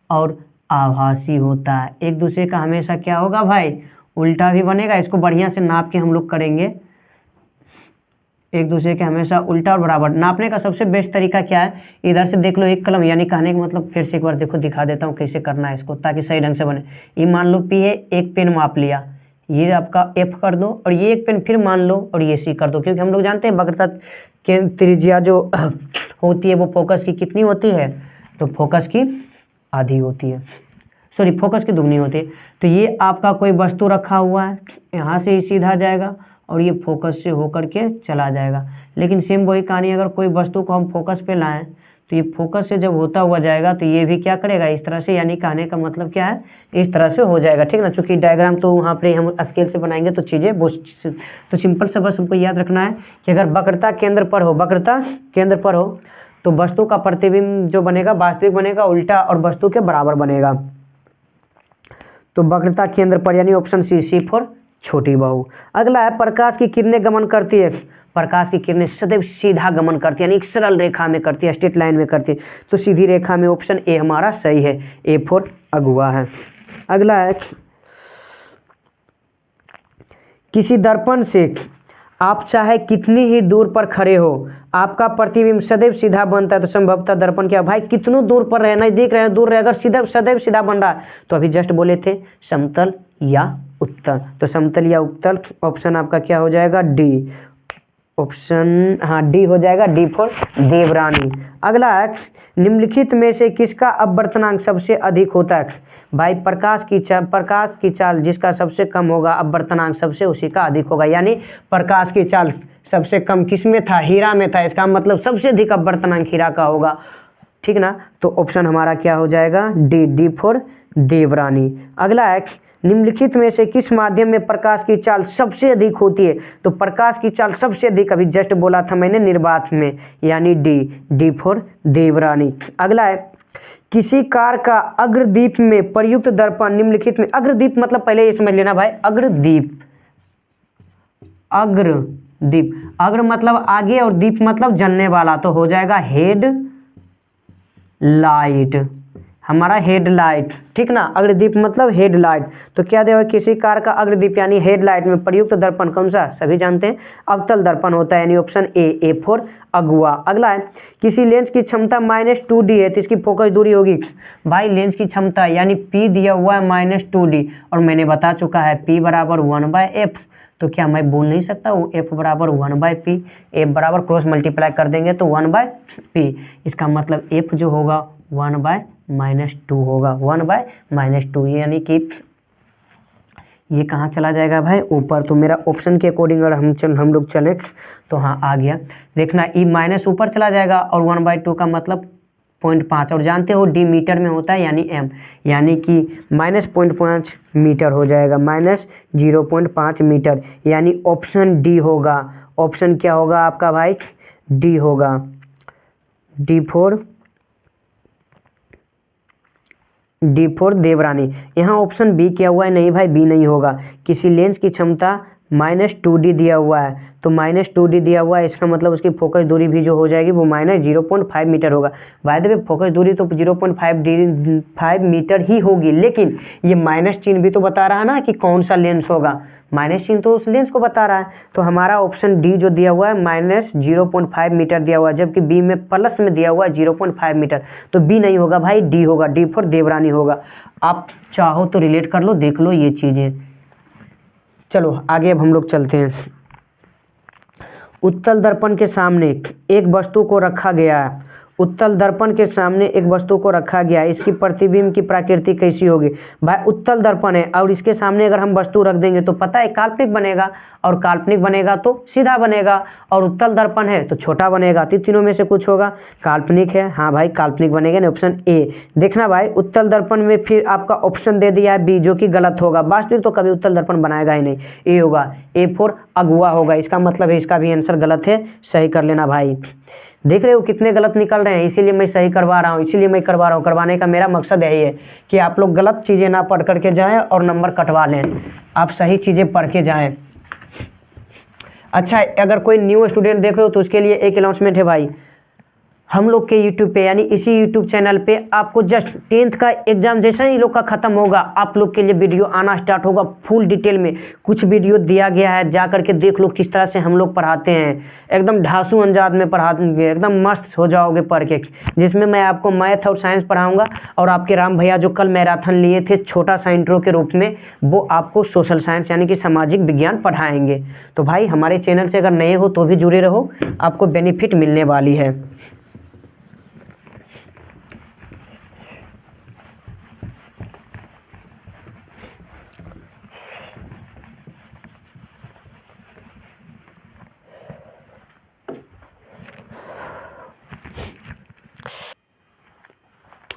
और आभासी होता है। एक दूसरे का हमेशा क्या होगा भाई? उल्टा भी बनेगा। इसको बढ़िया से नाप के हम लोग करेंगे, एक दूसरे के हमेशा उल्टा और बराबर। नापने का सबसे बेस्ट तरीका क्या है? इधर से देख लो एक कलम, यानी कहने का मतलब फिर से एक बार देखो, दिखा देता हूँ कैसे करना है इसको ताकि सही ढंग से बने। ये मान लो पी है, एक पेन माप लिया, ये आपका एफ कर दो, और ये एक पेन फिर मान लो और ये सी कर दो, क्योंकि हम लोग जानते हैं वक्रता के त्रिज्या जो होती है वो फोकस की कितनी होती है? तो फोकस की आधी होती है, फोकस की दुगनी होती है। तो ये आपका कोई वस्तु रखा हुआ है, यहाँ से ही सीधा जाएगा और ये फोकस से होकर के चला जाएगा। लेकिन सेम वही कहानी, अगर कोई वस्तु को हम फोकस पे लाएं तो ये फोकस से जब होता हुआ जाएगा तो ये भी क्या करेगा? इस तरह से, यानी कहने का मतलब क्या है? इस तरह से हो जाएगा, ठीक ना। चूंकि डायग्राम तो वहाँ पे हम स्केल से बनाएंगे तो चीज़ें वो तो सिंपल सा बस हमको याद रखना है कि अगर वक्रता केंद्र पर हो तो वस्तु का प्रतिबिंब जो बनेगा वास्तविक बनेगा, उल्टा और वस्तु के बराबर बनेगा। तो वक्रता केंद्र पर, यानी ऑप्शन सी फॉर छोटी बहू। अगला है प्रकाश की किरणें गमन करती है। प्रकाश की किरणें सदैव सीधा गमन करती है, यानी एक सरल रेखा में करती है, स्ट्रेट लाइन में करती है। तो सीधी रेखा में ऑप्शन ए हमारा सही है, ए फॉर अगुआ है। अगला है किसी दर्पण से आप चाहे कितनी ही दूर पर खड़े हो आपका प्रतिबिंब सदैव सीधा बनता है, तो संभवतः दर्पण क्या? भाई कितनों दूर पर रहे, नजदीक रहे, दूर रहे, अगर सदैव सीधा बन रहा है तो अभी जस्ट बोले थे समतल या उत्तल। तो समतल या उत्तल, ऑप्शन आपका क्या हो जाएगा? डी। ऑप्शन हाँ डी हो जाएगा, डी फॉर देवरानी। अगला है निम्नलिखित में से किसका अपवर्तनांक सबसे अधिक होता है? भाई प्रकाश की चाल जिसका सबसे कम होगा, अपवर्तनांक सबसे उसी का अधिक होगा। यानी प्रकाश की चाल सबसे कम किस में था? हीरा में था, इसका मतलब सबसे अधिक अपवर्तनांक हीरा का होगा, ठीक ना। तो ऑप्शन हमारा क्या हो जाएगा? डी फॉर देवरानी। अगला है निम्नलिखित में से किस माध्यम में प्रकाश की चाल सबसे अधिक होती है? तो प्रकाश की चाल सबसे अधिक अभी जस्ट बोला था मैंने, निर्वात में, यानी डी फॉर देवरानी। अगला है किसी कार का अग्रदीप में प्रयुक्त दर्पण निम्नलिखित में, अग्रदीप मतलब पहले ये समझ लेना भाई, अग्रदीप अग्र मतलब आगे और दीप मतलब जलने वाला, तो हो जाएगा हेड लाइट, हमारा हेडलाइट, ठीक ना। अग्रदीप मतलब हेडलाइट। तो क्या देगा? किसी कार का अग्रदीप यानी हेडलाइट में प्रयुक्त दर्पण कौन सा? सभी जानते हैं अवतल दर्पण होता है, यानी ऑप्शन ए फॉर अगुआ। अगला है किसी लेंस की क्षमता -2D है तो इसकी फोकस दूरी होगी। भाई लेंस की क्षमता यानी P दिया हुआ है -2D, और मैंने बता चुका है P बराबर 1/f। तो क्या मैं बोल नहीं सकता वो एफ बराबर 1/p, एफ बराबर क्रॉस मल्टीप्लाई कर देंगे तो 1/p, इसका मतलब एफ जो होगा 1/-2 होगा, 1/-2, यानी कि ये कहाँ चला जाएगा भाई ऊपर। तो मेरा ऑप्शन के अकॉर्डिंग अगर हम लोग चले तो हाँ आ गया। देखना ई माइनस ऊपर चला जाएगा और 1/2 का मतलब 0.5, और जानते हो डी मीटर में होता है यानी एम, यानी कि -0.5 मीटर हो जाएगा, -0.5 मीटर, यानी ऑप्शन डी होगा। ऑप्शन क्या होगा आपका भाई, डी होगा, डी फोर देवरानी। यहाँ ऑप्शन बी क्या हुआ है, नहीं भाई बी नहीं होगा। किसी लेंस की क्षमता -2D दिया हुआ है, तो -2D दिया हुआ है, इसका मतलब उसकी फोकस दूरी भी जो हो जाएगी वो -0.5 मीटर होगा। बाय द वे फोकस दूरी तो 0.5 मीटर ही होगी, लेकिन ये माइनस चिन्ह भी तो बता रहा है ना कि कौन सा लेंस होगा, माइनस चिन्ह तो उस लेंस को बता रहा है। तो हमारा ऑप्शन डी जो दिया हुआ है -0.5 मीटर दिया हुआ है, जबकि बी में प्लस में दिया हुआ है 0.5 मीटर, तो बी नहीं होगा भाई, डी होगा, डी फॉर देवरानी होगा। आप चाहो तो रिलेट कर लो, देख लो ये चीज़ें। चलो आगे अब हम लोग चलते हैं। उत्तल दर्पण के सामने एक वस्तु को रखा गया है, उत्तल दर्पण के सामने एक वस्तु को रखा गया है, इसकी प्रतिबिंब की प्रकृति कैसी होगी। भाई उत्तल दर्पण है और इसके सामने अगर हम वस्तु रख देंगे तो पता है काल्पनिक बनेगा, और काल्पनिक बनेगा तो सीधा बनेगा, और उत्तल दर्पण है तो छोटा बनेगा। तो तीनों में से कुछ होगा, काल्पनिक है, हाँ भाई काल्पनिक बनेगा ना, ऑप्शन ए। देखना भाई उत्तल दर्पण में फिर आपका ऑप्शन दे दिया है बी, जो कि गलत होगा, वास्तविक तो कभी उत्तल दर्पण बनाएगा ही नहीं, ए होगा, ए फॉर अगुआ होगा। इसका मतलब है इसका भी आंसर गलत है, सही कर लेना भाई। देख रहे हो कितने गलत निकल रहे हैं, इसीलिए मैं सही करवा रहा हूँ, इसीलिए मैं करवा रहा हूँ। करवाने का मेरा मकसद यही है कि आप लोग गलत चीज़ें ना पढ़ करके जाएं और नंबर कटवा लें, आप सही चीज़ें पढ़ के जाएं। अच्छा, अगर कोई न्यू स्टूडेंट देख रहे हो तो उसके लिए एक अनाउंसमेंट है भाई, हम लोग के यूट्यूब पे यानी इसी यूट्यूब चैनल पे आपको जस्ट 10th का एग्जाम जैसा ही लोग का ख़त्म होगा, आप लोग के लिए वीडियो आना स्टार्ट होगा फुल डिटेल में। कुछ वीडियो दिया गया है, जा करके देख लो किस तरह से हम लोग पढ़ाते हैं, एकदम ढांसू अंदाज में पढ़ाएंगे, एकदम मस्त हो जाओगे पढ़ के। जिसमें मैं आपको मैथ और साइंस पढ़ाऊँगा, और आपके राम भैया जो कल मैराथन लिए थे छोटा सा इंट्रो के रूप में, वो आपको सोशल साइंस यानी कि सामाजिक विज्ञान पढ़ाएंगे। तो भाई हमारे चैनल से अगर नए हो तो भी जुड़े रहो, आपको बेनिफिट मिलने वाली है।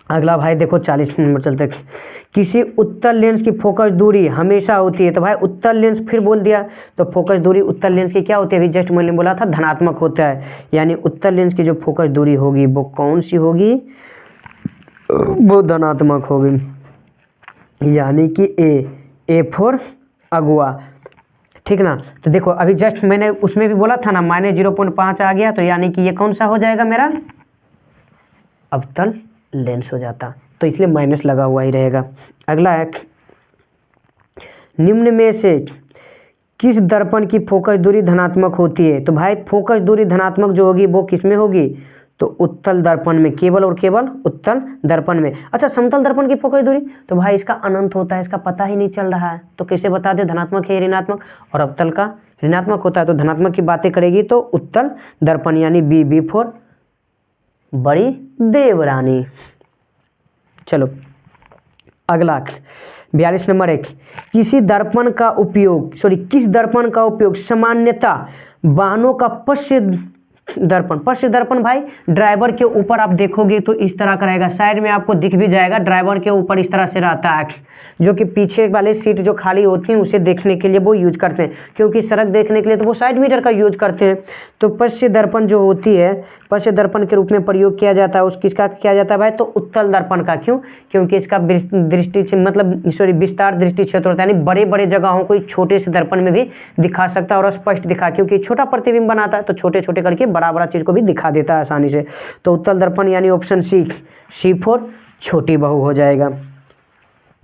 अगला भाई देखो 40 नंबर चलते हैं। किसी उत्तल लेंस की फोकस दूरी हमेशा होती है, तो भाई उत्तल लेंस फिर बोल दिया, तो फोकस दूरी उत्तल लेंस की क्या होती है, अभी जस्ट मैंने बोला था धनात्मक होता है, यानी उत्तल लेंस की जो फोकस दूरी होगी वो कौन सी होगी, वो धनात्मक होगी, यानी कि ए फॉर अगुआ, ठीक ना। तो देखो अभी जस्ट मैंने उसमें भी बोला था ना -0.5 आ गया, तो यानी कि ये कौन सा हो जाएगा मेरा अवतल लेंस हो जाता, तो इसलिए माइनस लगा हुआ ही रहेगा। अगला है, निम्न में से किस दर्पण की फोकस दूरी धनात्मक होती है, तो भाई फोकस दूरी धनात्मक जो होगी वो किस में होगी, तो उत्तल दर्पण में, केवल और केवल उत्तल दर्पण में। अच्छा, समतल दर्पण की फोकस दूरी, तो भाई इसका अनंत होता है, इसका पता ही नहीं चल रहा है, तो कैसे बता दे धनात्मक है ऋणात्मक, और अवतल का ऋणात्मक होता है, तो धनात्मक की बातें करेगी तो उत्तल दर्पण यानी बी फॉर बड़ी देवरानी। चलो अगला 42 नंबर है, किस दर्पण का उपयोग सामान्यतः वाहनों का पश्य दर्पण भाई ड्राइवर के ऊपर आप देखोगे तो इस तरह का रहेगा, साइड में आपको दिख भी जाएगा, ड्राइवर के ऊपर इस तरह से रहता है, जो कि पीछे वाले सीट जो खाली होती हैं उसे देखने के लिए वो यूज करते हैं, क्योंकि सड़क देखने के लिए तो वो साइड मिरर का यूज करते हैं। तो पश्य दर्पण जो होती है, पश्य दर्पण के रूप में प्रयोग किया जाता है, उस किसका किया जाता है भाई, तो उत्तल दर्पण का। क्यों, क्योंकि इसका विस्तार दृष्टि क्षेत्र होता है, यानी बड़े बड़े जगहों को छोटे से दर्पण में भी दिखा सकता है और स्पष्ट दिखा, क्योंकि छोटा प्रतिबिंब बनाता है तो छोटे छोटे करके बड़ा बड़ा चीज को भी दिखा देता है आसानी से। तो उत्तल दर्पण यानी ऑप्शन सी फॉर छोटी बहू हो जाएगा।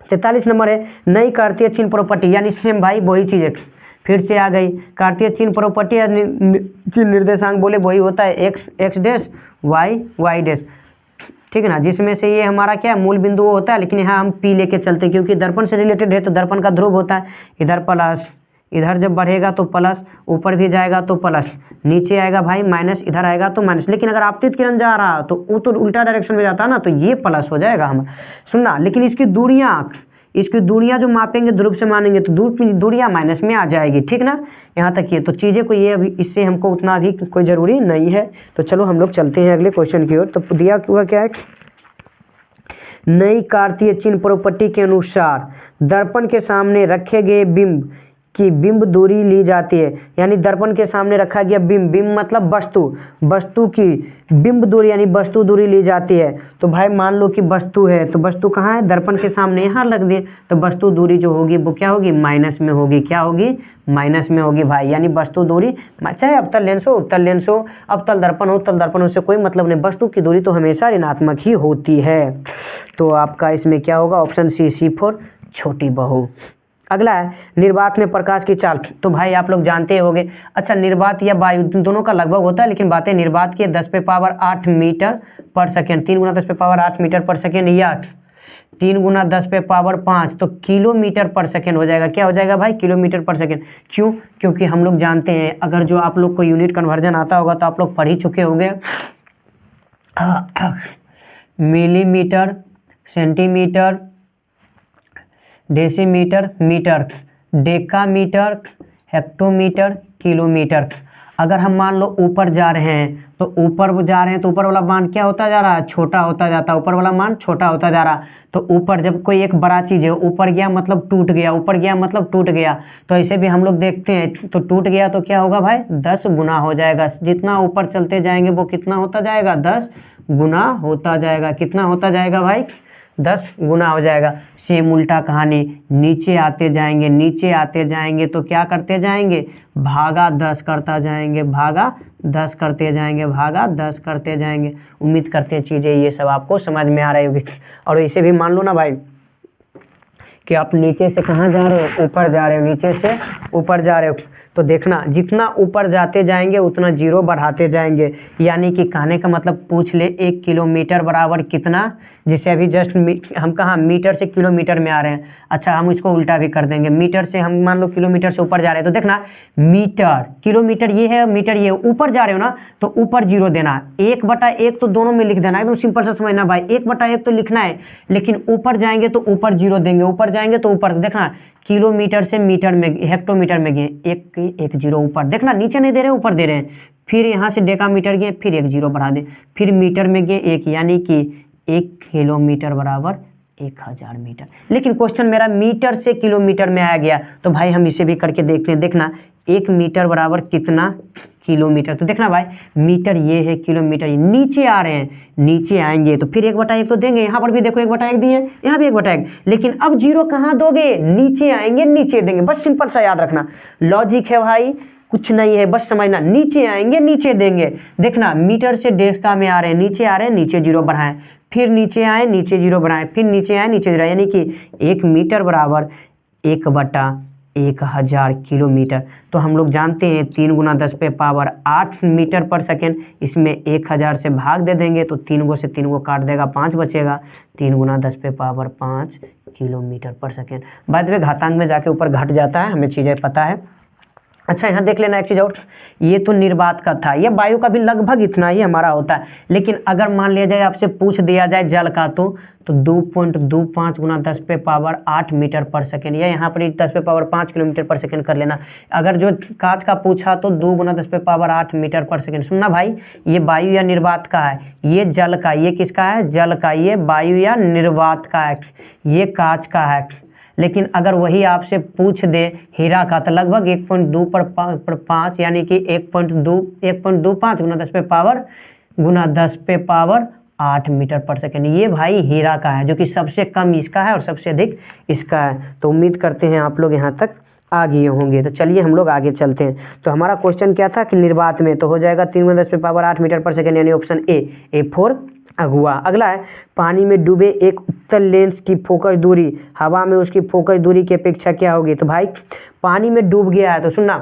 43 नंबर है, नई कार्तीय चिन्ह प्रॉपर्टी, यानी सेम भाई वही चीज है, फिर से आ गई कार्तीय चिन्ह प्रॉपर्टी या चिन्ह निर्देशांक बोले वही होता है एक्स डैश वाई डैश, ठीक है ना, जिसमें से ये हमारा क्या मूल बिंदु होता है, लेकिन यहाँ हम पी लेके चलते हैं क्योंकि दर्पण से रिलेटेड है, तो दर्पण का ध्रुव होता है इधर प्लस इधर जब बढ़ेगा तो प्लस, ऊपर भी जाएगा तो प्लस, नीचे आएगा भाई माइनस, इधर आएगा तो माइनस। लेकिन अगर आपतित किरण जा रहा तो वो तो उल्टा डायरेक्शन में जाता ना, तो ये प्लस हो जाएगा हम सुनना। लेकिन इसकी दूरियां जो मापेंगे ध्रुव से मानेंगे तो दूरियां माइनस में आ जाएगी, ठीक ना। यहाँ तक ये तो चीज़ें को ये अभी इससे हमको उतना भी कोई ज़रूरी नहीं है। तो चलो हम लोग चलते हैं अगले क्वेश्चन की ओर। तो दिया हुआ क्या है, नई कार्तीय चिन्ह प्रॉपर्टी के अनुसार दर्पण के सामने रखे गए बिंब की बिंब दूरी ली जाती है। यानी दर्पण के सामने रखा गया बिंब मतलब वस्तु की बिंब दूरी यानी वस्तु दूरी ली जाती है। तो भाई मान लो कि वस्तु है, तो वस्तु कहाँ है, दर्पण के सामने यहाँ रख दिए, तो वस्तु दूरी जो होगी वो क्या होगी, माइनस में होगी। क्या होगी, माइनस में होगी भाई। यानी वस्तु दूरी, चाहे अवतल लेंस हो, उत्तल लेंस हो, अवतल दर्पण हो, तल दर्पण हो, उससे कोई मतलब नहीं, वस्तु की दूरी तो हमेशा ऋणात्मक ही होती है। तो आपका इसमें क्या होगा, ऑप्शन सी फॉर छोटी बहू। अगला है निर्वात में प्रकाश की चाल। तो भाई आप लोग जानते होंगे, अच्छा निर्वात या वायु दोनों का लगभग होता है, लेकिन बातें निर्वात की 10⁻8 मीटर पर सेकेंड, 3 × 10⁻8 मीटर पर सेकेंड, या 3 × 10⁻5 तो किलोमीटर पर सेकेंड हो जाएगा। क्या हो जाएगा भाई, किलोमीटर पर सेकेंड। क्यों, क्योंकि हम लोग जानते हैं, अगर जो आप लोग को यूनिट कन्वर्जन आता होगा तो आप लोग पढ़ ही चुके होंगे, millimetre, centimetre, decimetre, metre, decametre, hectometre, kilometre. अगर हम मान लो ऊपर जा रहे हैं तो ऊपर वाला मान क्या होता जा रहा है, छोटा होता जाता है, ऊपर वाला मान छोटा होता जा रहा। तो ऊपर जब कोई एक बड़ा चीज़ है ऊपर गया मतलब टूट गया, ऊपर गया मतलब टूट गया। तो ऐसे भी हम लोग देखते हैं, तो टूट गया तो क्या होगा भाई, 10 गुना हो जाएगा। जितना ऊपर चलते जाएंगे वो कितना होता जाएगा, 10 गुना होता जाएगा। कितना होता जाएगा भाई, 10 गुना हो जाएगा। सेम उल्टा कहानी, नीचे आते जाएंगे तो क्या करते जाएंगे, भागा 10 करता जाएंगे, भागा 10 करते जाएंगे। उम्मीद करते हैं चीज़ें ये सब आपको समझ में आ रही होगी। और इसे भी मान लो ना भाई कि आप नीचे से कहाँ जा रहे हो, ऊपर जा रहे हो, नीचे से ऊपर जा रहे हो। तो देखना जितना ऊपर जाते जाएंगे उतना जीरो बढ़ाते जाएंगे। यानी कि कहने का मतलब पूछ ले 1 किलोमीटर बराबर कितना, जिसे अभी जस्ट हम कहाँ मीटर से किलोमीटर में आ रहे हैं। अच्छा हम इसको उल्टा भी कर देंगे, मीटर से हम मान लो किलोमीटर से ऊपर जा रहे हैं, तो देखना मीटर किलोमीटर ये है, मीटर ये, ऊपर जा रहे हो ना तो ऊपर जीरो देना, 1/1 तो दोनों में लिख देना, एकदम सिंपल सा समझना भाई। 1/1 तो लिखना है, लेकिन ऊपर जाएंगे तो ऊपर जीरो देंगे, ऊपर जाएंगे तो ऊपर। देखना किलोमीटर से मीटर में, हेक्टोमीटर में गए, एक जीरो ऊपर, देखना नीचे नहीं दे रहे ऊपर दे रहे हैं। फिर यहाँ से डेकामीटर गए, फिर 1 जीरो बढ़ा दें, फिर मीटर में गए 1, यानी कि 1 किलोमीटर बराबर 1000 मीटर। लेकिन क्वेश्चन मेरा मीटर से किलोमीटर में आ गया, तो भाई हम इसे भी करके देखते हैं। देखना 1 मीटर बराबर कितना किलोमीटर, तो देखना भाई मीटर ये है, किलोमीटर ये, नीचे आ रहे हैं, नीचे आएंगे तो फिर 1/1 तो देंगे। यहाँ पर भी देखो 1/1 दिए, यहाँ भी 1/1, लेकिन अब जीरो कहाँ दोगे, नीचे आएंगे नीचे देंगे। बस सिंपल सा याद रखना, लॉजिक है भाई, कुछ नहीं है, बस समझना, नीचे आएंगे नीचे देंगे। देखना मीटर से डेस्का में आ रहे हैं, नीचे आ रहे हैं, नीचे जीरो बढ़ाएं, फिर नीचे आए नीचे जीरो बढ़ाएं, फिर नीचे आए नीचे जीरो, यानी कि 1 मीटर बराबर 1/1000 किलोमीटर। तो हम लोग जानते हैं 3 × 10⁻8 मीटर पर सेकेंड, इसमें 1000 से भाग दे देंगे तो 3 गो से 3 गो काट देगा, 5 बचेगा, 3 × 10⁻5 किलोमीटर पर सेकेंड। बाद में घातांक में जाके ऊपर घट जाता है, हमें चीज़ें पता है। अच्छा यहाँ देख लेना एक चीज़ और, ये तो निर्वात का था, ये वायु का भी लगभग इतना ही हमारा होता है। लेकिन अगर मान लिया जाए आपसे पूछ दिया जाए जल का, तो 2.25 × 10⁸ मीटर पर सेकेंड, या यहाँ पर 10⁵ किलोमीटर पर सेकेंड कर लेना। अगर जो कांच का पूछा तो 2 × 10⁸ मीटर पर सेकेंड। सुनना भाई, ये वायु या निर्वात का है, ये जल का, ये किसका है, जल का, ये वायु या निर्वात का है, ये कांच का है। लेकिन अगर वही आपसे पूछ दे हीरा का, तो लगभग 1.2/5 यानी कि 1.25 × 10⁸ मीटर पर सेकेंड, ये भाई हीरा का है, जो कि सबसे कम इसका है और सबसे अधिक इसका है। तो उम्मीद करते हैं आप लोग यहाँ तक आ गए होंगे। तो चलिए हम लोग आगे चलते हैं। तो हमारा क्वेश्चन क्या था कि निर्वात में, तो हो जाएगा 3 × 10⁸ मीटर पर सेकेंड, यानी ऑप्शन ए फॉर अगुआ। अगला है पानी में डूबे एक उत्तल लेंस की फोकस दूरी हवा में उसकी फोकस दूरी की अपेक्षा क्या होगी। तो भाई पानी में डूब गया है, तो सुनना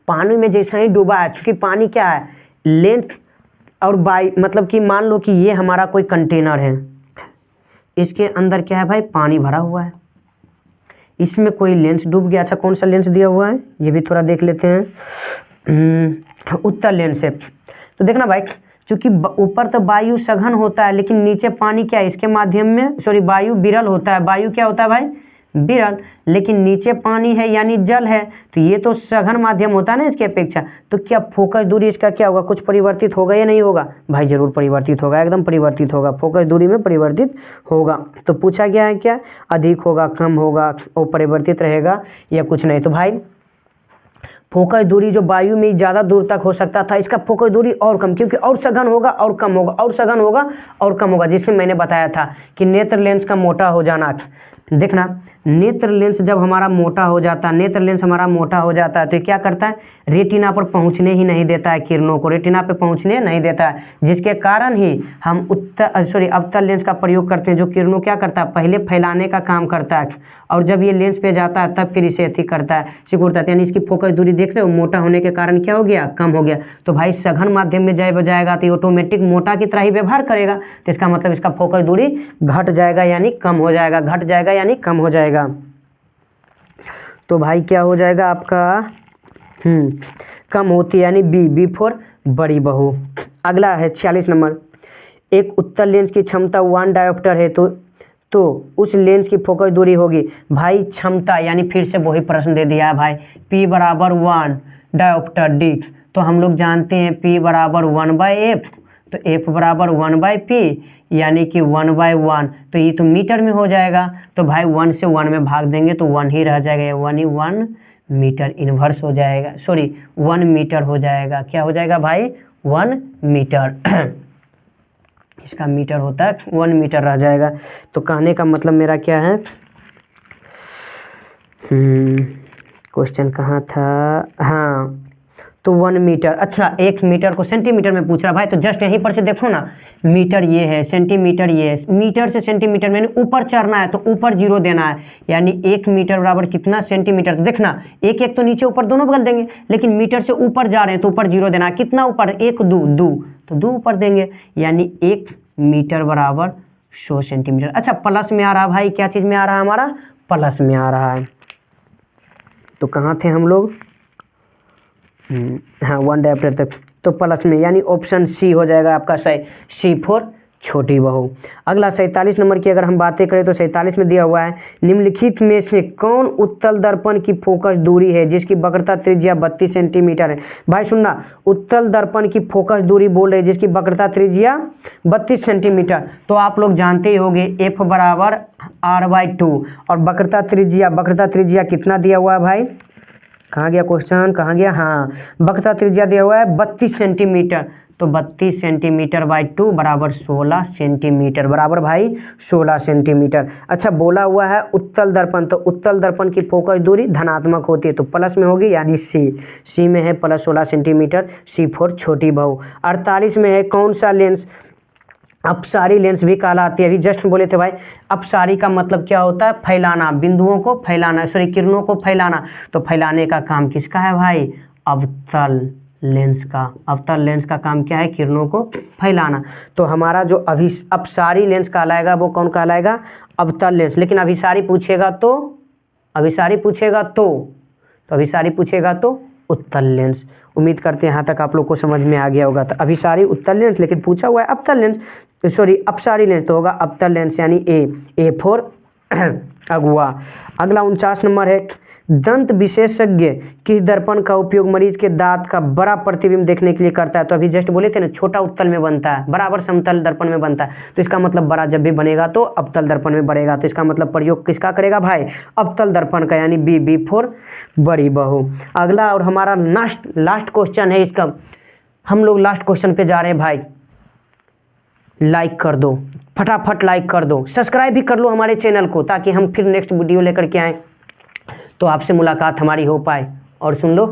पानी में जैसे ही डूबा है, क्योंकि पानी क्या है, लेंस और मतलब कि मान लो कि ये हमारा कोई कंटेनर है, इसके अंदर क्या है भाई, पानी भरा हुआ है, इसमें कोई लेंस डूब गया। अच्छा कौन सा लेंस दिया हुआ है ये भी थोड़ा देख लेते हैं। उत्तल लेंस है। तो देखना भाई, चूंकि ऊपर तो वायु सघन होता है लेकिन नीचे पानी क्या है, इसके माध्यम में सॉरी वायु विरल होता है। वायु क्या होता है भाई, विरल, लेकिन नीचे पानी है यानी जल है, तो ये तो सघन माध्यम होता है ना इसकी अपेक्षा। तो क्या फोकस दूरी इसका क्या होगा, कुछ परिवर्तित होगा या नहीं होगा भाई, जरूर परिवर्तित होगा, एकदम परिवर्तित होगा, फोकस दूरी में परिवर्तित होगा। तो पूछा गया है क्या, अधिक होगा, कम होगा, और परिवर्तित रहेगा या कुछ नहीं। तो भाई फोकस दूरी जो वायु में ज़्यादा दूर तक हो सकता था, इसका फोकस दूरी और कम, क्योंकि और सघन होगा और कम होगा, और सघन होगा और कम होगा, जिससे मैंने बताया था कि नेत्र लेंस का मोटा हो जाना। देखना, नेत्र लेंस जब हमारा मोटा हो जाता है, नेत्र लेंस हमारा मोटा हो जाता है तो ये क्या करता है, रेटिना पर पहुंचने ही नहीं देता है, किरणों को रेटिना पर पहुंचने नहीं देता है, जिसके कारण ही हम अवतल लेंस का प्रयोग करते हैं, जो किरणों क्या करता है, पहले फैलाने का काम करता है, और जब ये लेंस पे जाता है तब फिर इसे अति करता है, सिकुड़ता है। यानी इसकी फोकस दूरी देख रहे हो, मोटा होने के कारण क्या हो गया, कम हो गया। तो भाई सघन माध्यम में जब जाएगा तो ऑटोमेटिक मोटा की तरह ही व्यवहार करेगा, तो इसका मतलब इसका फोकस दूरी घट जाएगा यानी कम हो जाएगा, घट जाएगा यानी कम हो जाएगा। तो भाई क्या हो जाएगा आपका, कम होती यानी बी फॉर बड़ी बहू। अगला है 46 नंबर, एक उत्तल लेंस की क्षमता 1 डायोप्टर है तो उस लेंस की फोकस दूरी होगी। भाई क्षमता यानी फिर से वही प्रश्न दे दिया है भाई, P बराबर 1 डायोप्टर डी, तो हम लोग जानते हैं P बराबर 1/f, तो F बराबर 1/P यानी कि 1/1, तो ये तो मीटर में हो जाएगा। तो भाई 1 से 1 में भाग देंगे तो 1 ही रह जाएगा, 1 मीटर इन्वर्स हो जाएगा, सॉरी 1 मीटर हो जाएगा। क्या हो जाएगा भाई, 1 मीटर इसका मीटर होता है, 1 मीटर रह जाएगा। तो कहने का मतलब मेरा क्या है, क्वेश्चन कहाँ था, हाँ तो 1 मीटर। अच्छा 1 मीटर को सेंटीमीटर में पूछ रहा भाई, तो जस्ट यहीं पर से देखो ना, मीटर ये है, सेंटीमीटर ये है, मीटर से सेंटीमीटर में ऊपर चढ़ना है तो ऊपर 0 देना है, यानी 1 मीटर बराबर कितना सेंटीमीटर। तो देखना एक एक तो नीचे ऊपर दोनों बदल देंगे, लेकिन मीटर से ऊपर जा रहे हैं तो ऊपर 0 देना है। कितना ऊपर, 1 2 तो 2 ऊपर देंगे, यानी 1 मीटर बराबर 100 सेंटीमीटर। अच्छा प्लस में आ रहा भाई, क्या चीज़ में आ रहा है हमारा, प्लस में आ रहा है। तो कहाँ थे हम लोग, हाँ 1 डायोप्टर तक, तो प्लस में, यानी ऑप्शन सी हो जाएगा आपका सही, सी फॉर छोटी बहू। अगला 47 नंबर की अगर हम बातें करें तो 47 में दिया हुआ है, निम्नलिखित में से कौन उत्तल दर्पण की फोकस दूरी है जिसकी वक्रता त्रिज्या 32 सेंटीमीटर है। भाई सुनना, उत्तल दर्पण की फोकस दूरी बोल रहे जिसकी वक्रता त्रिज्या 32 सेंटीमीटर, तो आप लोग जानते ही होंगे F बराबर R/2, और वक्रता त्रिज्या कितना दिया हुआ है भाई, कहाँ गया क्वेश्चन, कहाँ गया, हाँ वक्रता त्रिज्या दिया हुआ है 32 सेंटीमीटर, तो 32 सेंटीमीटर बाई 2 बराबर 16 सेंटीमीटर, बराबर भाई 16 सेंटीमीटर। अच्छा बोला हुआ है उत्तल दर्पण, तो उत्तल दर्पण की फोकस दूरी धनात्मक होती है तो प्लस में होगी, यानी सी में है प्लस 16 सेंटीमीटर, सी फॉर छोटी बहू। 48 में है कौन सा लेंस अपसारी लेंस भी कहलाती है। अभी जस्ट बोले थे भाई, अपसारी का मतलब क्या होता है, फैलाना, बिंदुओं को फैलाना, सॉरी किरणों को फैलाना। तो फैलाने का काम किसका है भाई, अवतल लेंस का। अवतल लेंस का काम क्या है, किरणों को फैलाना। तो हमारा जो अपसारी लेंस कहलाएगा वो कौन कहलाएगा, अवतल लेंस। लेकिन अभिसारी पूछेगा तो अभिसारी पूछेगा तो उत्तल लेंस। उम्मीद करते हैं यहाँ तक आप लोग को समझ में आ गया होगा। तो अभिसारी उत्तल लेंस, लेकिन पूछा हुआ है अवतल लेंस, सॉरी अपसारी लेंस, तो होगा अवतल लेंस, यानी ए फॉर अगुआ। अगला 49 नंबर है, दंत विशेषज्ञ किस दर्पण का उपयोग मरीज के दांत का बड़ा प्रतिबिंब देखने के लिए करता है। तो अभी जस्ट बोले थे ना, छोटा उत्तल में बनता है, बराबर समतल दर्पण में बनता है, तो इसका मतलब बड़ा जब भी बनेगा तो अवतल दर्पण में बढ़ेगा, तो इसका मतलब प्रयोग किसका करेगा भाई, अवतल दर्पण का, यानी बी फॉर बड़ी बहू। अगला और हमारा लास्ट क्वेश्चन है इसका, हम लोग लास्ट क्वेश्चन पे जा रहे हैं भाई। लाइक कर दो, फटाफट लाइक कर दो, सब्सक्राइब भी कर लो हमारे चैनल को, ताकि हम फिर नेक्स्ट वीडियो लेकर के आएँ तो आपसे मुलाकात हमारी हो पाए। और सुन लो,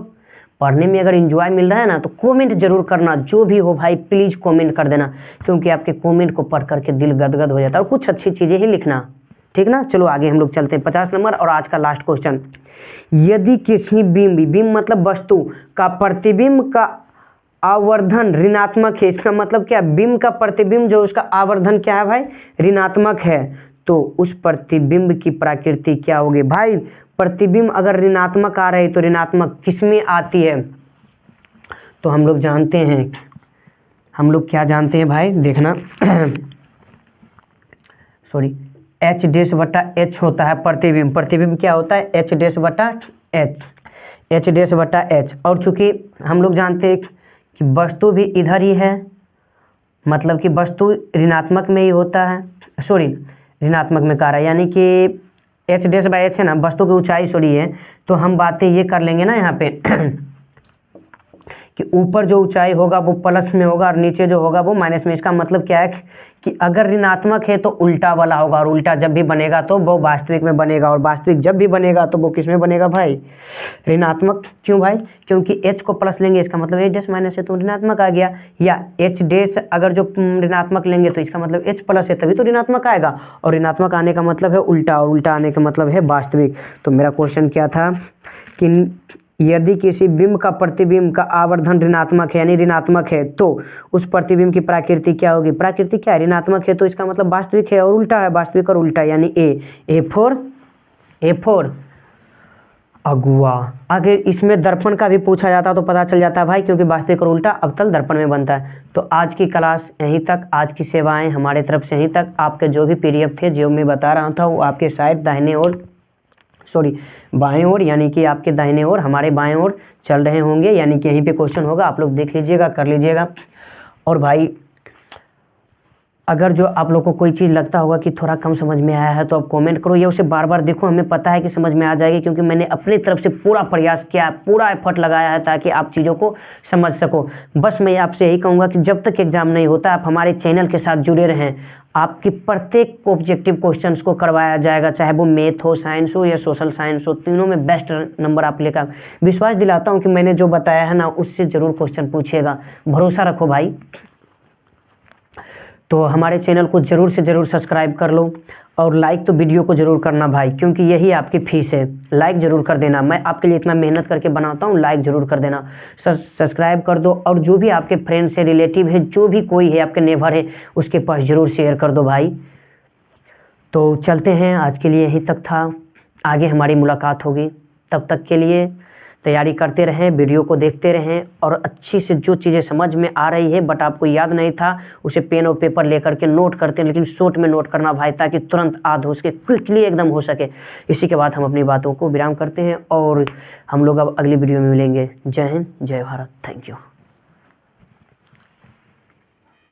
पढ़ने में अगर एंजॉय मिल रहा है ना तो कमेंट जरूर करना, जो भी हो भाई प्लीज़ कमेंट कर देना, क्योंकि आपके कमेंट को पढ़ करके दिल गदगद हो जाता है, और कुछ अच्छी चीज़ें ही लिखना, ठीक ना। चलो आगे हम लोग चलते हैं 50 नंबर और आज का लास्ट क्वेश्चन। यदि किसी बिंब मतलब वस्तु का प्रतिबिंब का आवर्धन ऋणात्मक है, इसका मतलब क्या, बिंब का प्रतिबिंब जो उसका आवर्धन क्या है भाई, ऋणात्मक है, तो उस प्रतिबिंब की प्रकृति क्या होगी भाई। प्रतिबिंब अगर ऋणात्मक आ रहे तो ऋणात्मक किस में आती है, तो हम लोग जानते हैं, हम लोग क्या जानते हैं भाई, देखना सॉरी, एच डैश बटा एच होता है प्रतिबिंब। प्रतिबिंब क्या होता है, एच डैश बटा एच, एच डैश बटा एच। और चूंकि हम लोग जानते हैं कि वस्तु भी इधर ही है, मतलब कि वस्तु ऋणात्मक में ही होता है, सॉरी ऋणात्मक में कह रहा है, यानी कि एच डैश बाई एच है ना, वस्तु की ऊंचाई सॉरी है। तो हम बातें ये कर लेंगे ना यहाँ पे कि ऊपर जो ऊंचाई होगा वो प्लस में होगा और नीचे जो होगा वो माइनस में। इसका मतलब क्या है कि अगर ऋणात्मक है तो उल्टा वाला होगा, और उल्टा जब भी बनेगा तो वो वास्तविक में बनेगा, और वास्तविक जब भी बनेगा तो वो किस में बनेगा भाई, ऋणात्मक। क्यों भाई, क्योंकि एच को प्लस लेंगे, इसका मतलब एच डैश माइनस है तो ऋणात्मक आ गया, या एच डैश अगर जो ऋणात्मक लेंगे तो इसका मतलब एच प्लस है तभी तो ऋणात्मक आएगा, और ऋणात्मक आने का मतलब है उल्टा, और उल्टा आने का मतलब है वास्तविक। तो मेरा क्वेश्चन क्या था कि यदि किसी बिंब का प्रतिबिंब का आवर्धन ऋणात्मक है, यानी ऋणात्मक है, तो उस प्रतिबिंब की प्रकृति क्या होगी। प्रकृति क्या है, ऋणात्मक है, तो इसका मतलब वास्तविक है, और उल्टा है, वास्तविक और उल्टा, यानी ए फोर अगुआ। अगर इसमें दर्पण का भी पूछा जाता तो पता चल जाता भाई, क्योंकि वास्तविक और उल्टा अवतल दर्पण में बनता है। तो आज की क्लास यहीं तक, आज की सेवाएं हमारे तरफ से यहीं तक। आपके जो भी PDF थे जो मैं बता रहा था वो आपके साइड दाहिने ओर, सॉरी बाएं ओर, यानी कि आपके दाहिने ओर हमारे बाएं ओर चल रहे होंगे, यानी कि यहीं पे क्वेश्चन होगा, आप लोग देख लीजिएगा, कर लीजिएगा। और भाई अगर जो आप लोग को कोई चीज़ लगता होगा कि थोड़ा कम समझ में आया है तो आप कमेंट करो, या उसे बार बार देखो, हमें पता है कि समझ में आ जाएगी, क्योंकि मैंने अपनी तरफ से पूरा प्रयास किया, पूरा एफर्ट लगाया है ताकि आप चीज़ों को समझ सको। बस मैं आपसे यही कहूँगा कि जब तक एग्जाम नहीं होता आप हमारे चैनल के साथ जुड़े रहें, आपकी प्रत्येक ऑब्जेक्टिव क्वेश्चंस को करवाया जाएगा, चाहे वो मैथ हो, साइंस हो या सोशल साइंस हो, तीनों में बेस्ट नंबर आप लेकर। विश्वास दिलाता हूँ कि मैंने जो बताया है ना उससे ज़रूर क्वेश्चन पूछिएगा, भरोसा रखो भाई। तो हमारे चैनल को ज़रूर से ज़रूर सब्सक्राइब कर लो, और लाइक तो वीडियो को ज़रूर करना भाई, क्योंकि यही आपकी फीस है, लाइक ज़रूर कर देना। मैं आपके लिए इतना मेहनत करके बनाता हूँ, लाइक ज़रूर कर देना, सब्सक्राइब कर दो, और जो भी आपके फ्रेंड्स है, रिलेटिव है, जो भी कोई है आपके नेबर है, उसके पास ज़रूर शेयर कर दो भाई। तो चलते हैं, आज के लिए यहीं तक था, आगे हमारी मुलाकात होगी, तब तक के लिए तैयारी करते रहें, वीडियो को देखते रहें, और अच्छी से जो चीज़ें समझ में आ रही है बट आपको याद नहीं था, उसे पेन और पेपर लेकर के नोट करते हैं, लेकिन शॉर्ट में नोट करना भाई, ताकि तुरंत याद हो सके, क्विकली एकदम हो सके। इसी के बाद हम अपनी बातों को विराम करते हैं, और हम लोग अब अगली वीडियो में मिलेंगे। जय हिंद, जय भारत, थैंक यू।